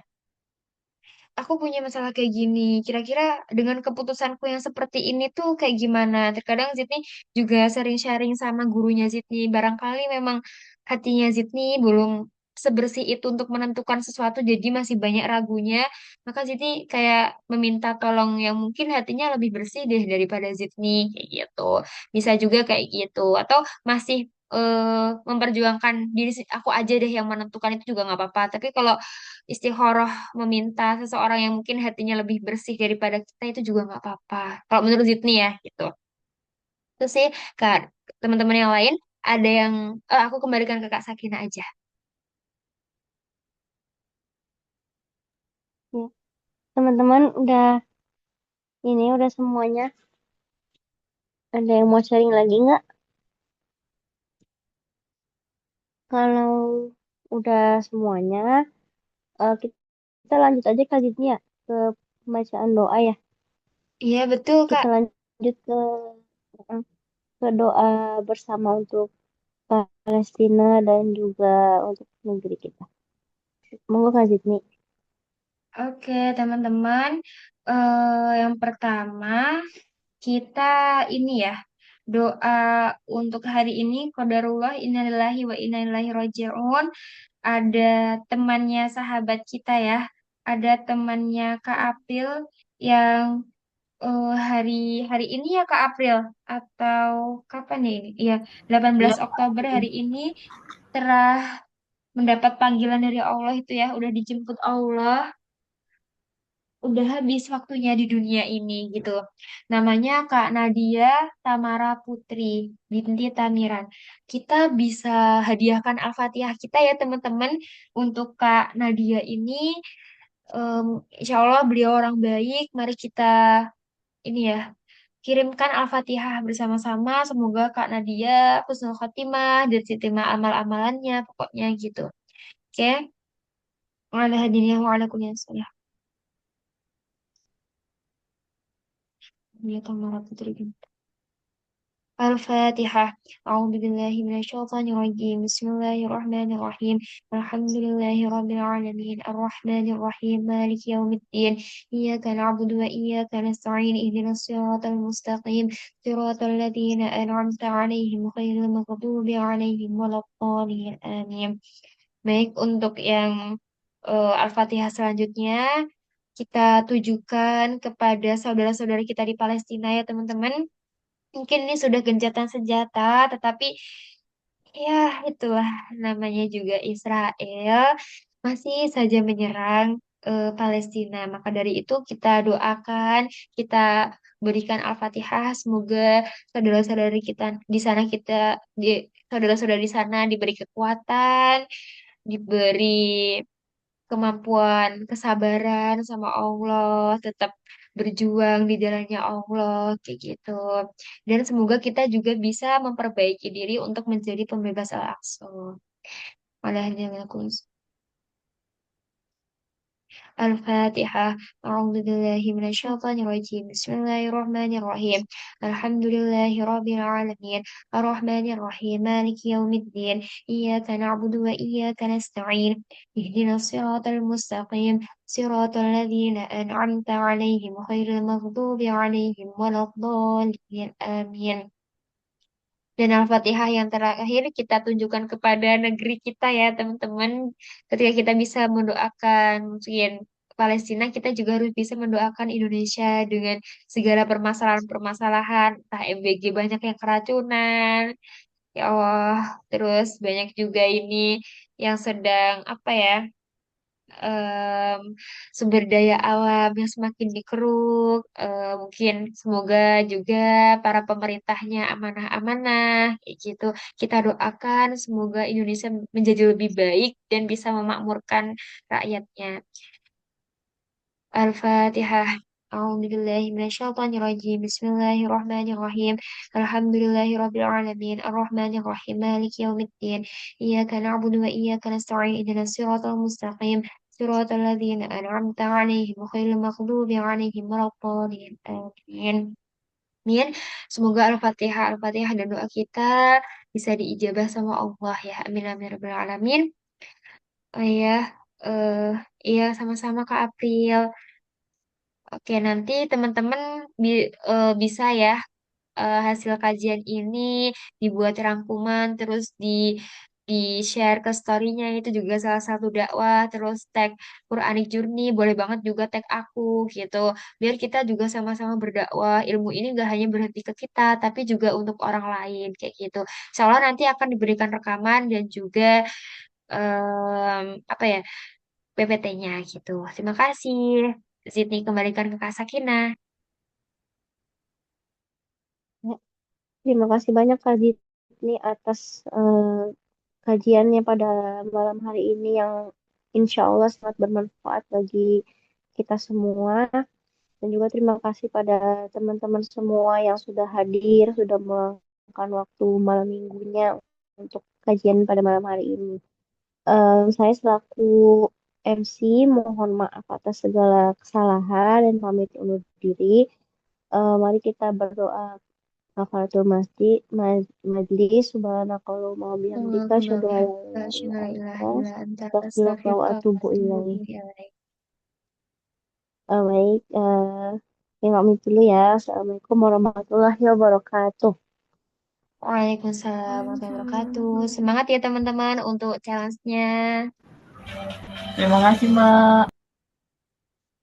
Speaker 2: Aku punya masalah kayak gini. Kira-kira dengan keputusanku yang seperti ini tuh kayak gimana? Terkadang Zidni juga sering sharing sama gurunya Zidni. Barangkali memang hatinya Zidni belum sebersih itu untuk menentukan sesuatu, jadi masih banyak ragunya. Maka Zidni kayak meminta tolong yang mungkin hatinya lebih bersih deh daripada Zidni kayak gitu. Bisa juga kayak gitu. Atau masih memperjuangkan aku aja deh yang menentukan itu juga nggak apa-apa. Tapi kalau istikharah meminta seseorang yang mungkin hatinya lebih bersih daripada kita itu juga nggak apa-apa. Kalau menurut Zidni ya gitu. Itu sih Kak, teman-teman yang lain ada yang aku kembalikan ke Kak Sakina aja.
Speaker 1: Ya, teman-teman udah semuanya. Ada yang mau sharing lagi nggak? Kalau udah semuanya, kita lanjut aja kali ini ya ke pembacaan doa ya.
Speaker 2: Iya betul
Speaker 1: Kita
Speaker 2: Kak.
Speaker 1: lanjut ke doa bersama untuk Palestina dan juga untuk negeri kita. Monggo Kak Zidni.
Speaker 2: Oke teman-teman, yang pertama kita ini ya doa untuk hari ini qadarullah innalillahi wa inna ilaihi raji'un. Ada temannya sahabat kita ya, ada temannya Kak April yang hari hari ini ya Kak April atau kapan ya ini? Iya, 18 Oktober hari ini telah mendapat panggilan dari Allah itu ya, udah dijemput Allah, udah habis waktunya di dunia ini gitu. Namanya Kak Nadia Tamara Putri binti Tamiran. Kita bisa hadiahkan Al-Fatihah kita ya teman-teman untuk Kak Nadia ini Em, Insya Allah beliau orang baik. Mari kita ini ya kirimkan Al-Fatihah bersama-sama. Semoga Kak Nadia husnul khotimah dan diterima amal-amalannya. Pokoknya gitu. Oke. Wa'ala hadiniya wa'ala kulli salah. Ya, Tamara Putri. الفاتحة. أعوذ بالله من الشيطان الرجيم. بسم الله الرحمن الرحيم. الحمد لله رب العالمين الرحمن الرحيم مالك يوم الدين. إياك نعبد وإياك نستعين اهدنا الصراط المستقيم صراط الذين أنعمت عليهم غير المغضوب عليهم ولا الضالين آمين. Baik, untuk yang Al-Fatihah selanjutnya kita tujukan kepada saudara-saudara kita di Palestina ya teman-teman. Mungkin ini sudah gencatan senjata, tetapi ya itulah namanya juga Israel masih saja menyerang Palestina. Maka dari itu kita doakan, kita berikan Al-Fatihah, semoga saudara-saudari kita di sana di saudara-saudari di sana diberi kekuatan, diberi kemampuan, kesabaran sama Allah, tetap berjuang di jalannya Allah, kayak gitu. Dan semoga kita juga bisa memperbaiki diri untuk menjadi pembebas Al-Aqsa. Alhamdulillah. الفاتحة. أعوذ بالله من الشيطان الرجيم. بسم الله الرحمن الرحيم. الحمد لله رب العالمين الرحمن الرحيم مالك يوم الدين. إياك نعبد وإياك نستعين اهدنا الصراط المستقيم صراط الذين أنعمت عليهم غير المغضوب عليهم ولا الضالين آمين. Dan Al-Fatihah yang terakhir kita tunjukkan kepada negeri kita ya teman-teman. Ketika kita bisa mendoakan mungkin Palestina, kita juga harus bisa mendoakan Indonesia dengan segala permasalahan-permasalahan. Entah MBG banyak yang keracunan, ya Allah. Terus banyak juga ini yang sedang apa ya, em, sumber daya alam yang semakin dikeruk. Mungkin semoga juga para pemerintahnya amanah-amanah, kayak gitu. Kita doakan semoga Indonesia menjadi lebih baik dan bisa memakmurkan rakyatnya. Al-Fatihah. أعوذ بالله من الشيطان الرجيم. بسم الله الرحمن الرحيم. الحمد لله رب العالمين الرحمن الرحيم مالك يوم الدين. إياك نعبد وإياك نستعين اهدنا الصراط المستقيم صراط الذين أنعمت عليهم غير المغضوب عليهم ولا الضالين آمين. Amin. Semoga Al-Fatihah dan doa kita bisa diijabah sama Allah ya. Amin amin ya rabbal alamin. Oh iya, eh iya sama-sama Kak April. Oke, nanti teman-teman bisa ya hasil kajian ini dibuat rangkuman terus di-share ke story-nya itu juga salah satu dakwah terus tag Quranic Journey boleh banget juga tag aku gitu biar kita juga sama-sama berdakwah ilmu ini gak hanya berhenti ke kita tapi juga untuk orang lain kayak gitu. Insya Allah nanti akan diberikan rekaman dan juga apa ya PPT-nya gitu. Terima kasih. Sydney kembalikan ke Kak Sakina.
Speaker 1: Ya, terima kasih banyak Kak Zidni atas kajiannya pada malam hari ini yang insya Allah sangat bermanfaat bagi kita semua. Dan juga terima kasih pada teman-teman semua yang sudah hadir, sudah meluangkan waktu malam minggunya untuk kajian pada malam hari ini. Saya selaku MC mohon maaf atas segala kesalahan dan pamit undur diri. Mari kita berdoa kafaratul majlis subhanakallahumma wa bihamdika asyhadu an la ilaha illa anta astaghfiruka wa atubu ilaik. Baik, ya pamit dulu ya. Assalamualaikum warahmatullahi wabarakatuh.
Speaker 2: Waalaikumsalam warahmatullahi wabarakatuh. Semangat ya teman-teman untuk challenge-nya.
Speaker 5: Terima kasih, Mbak.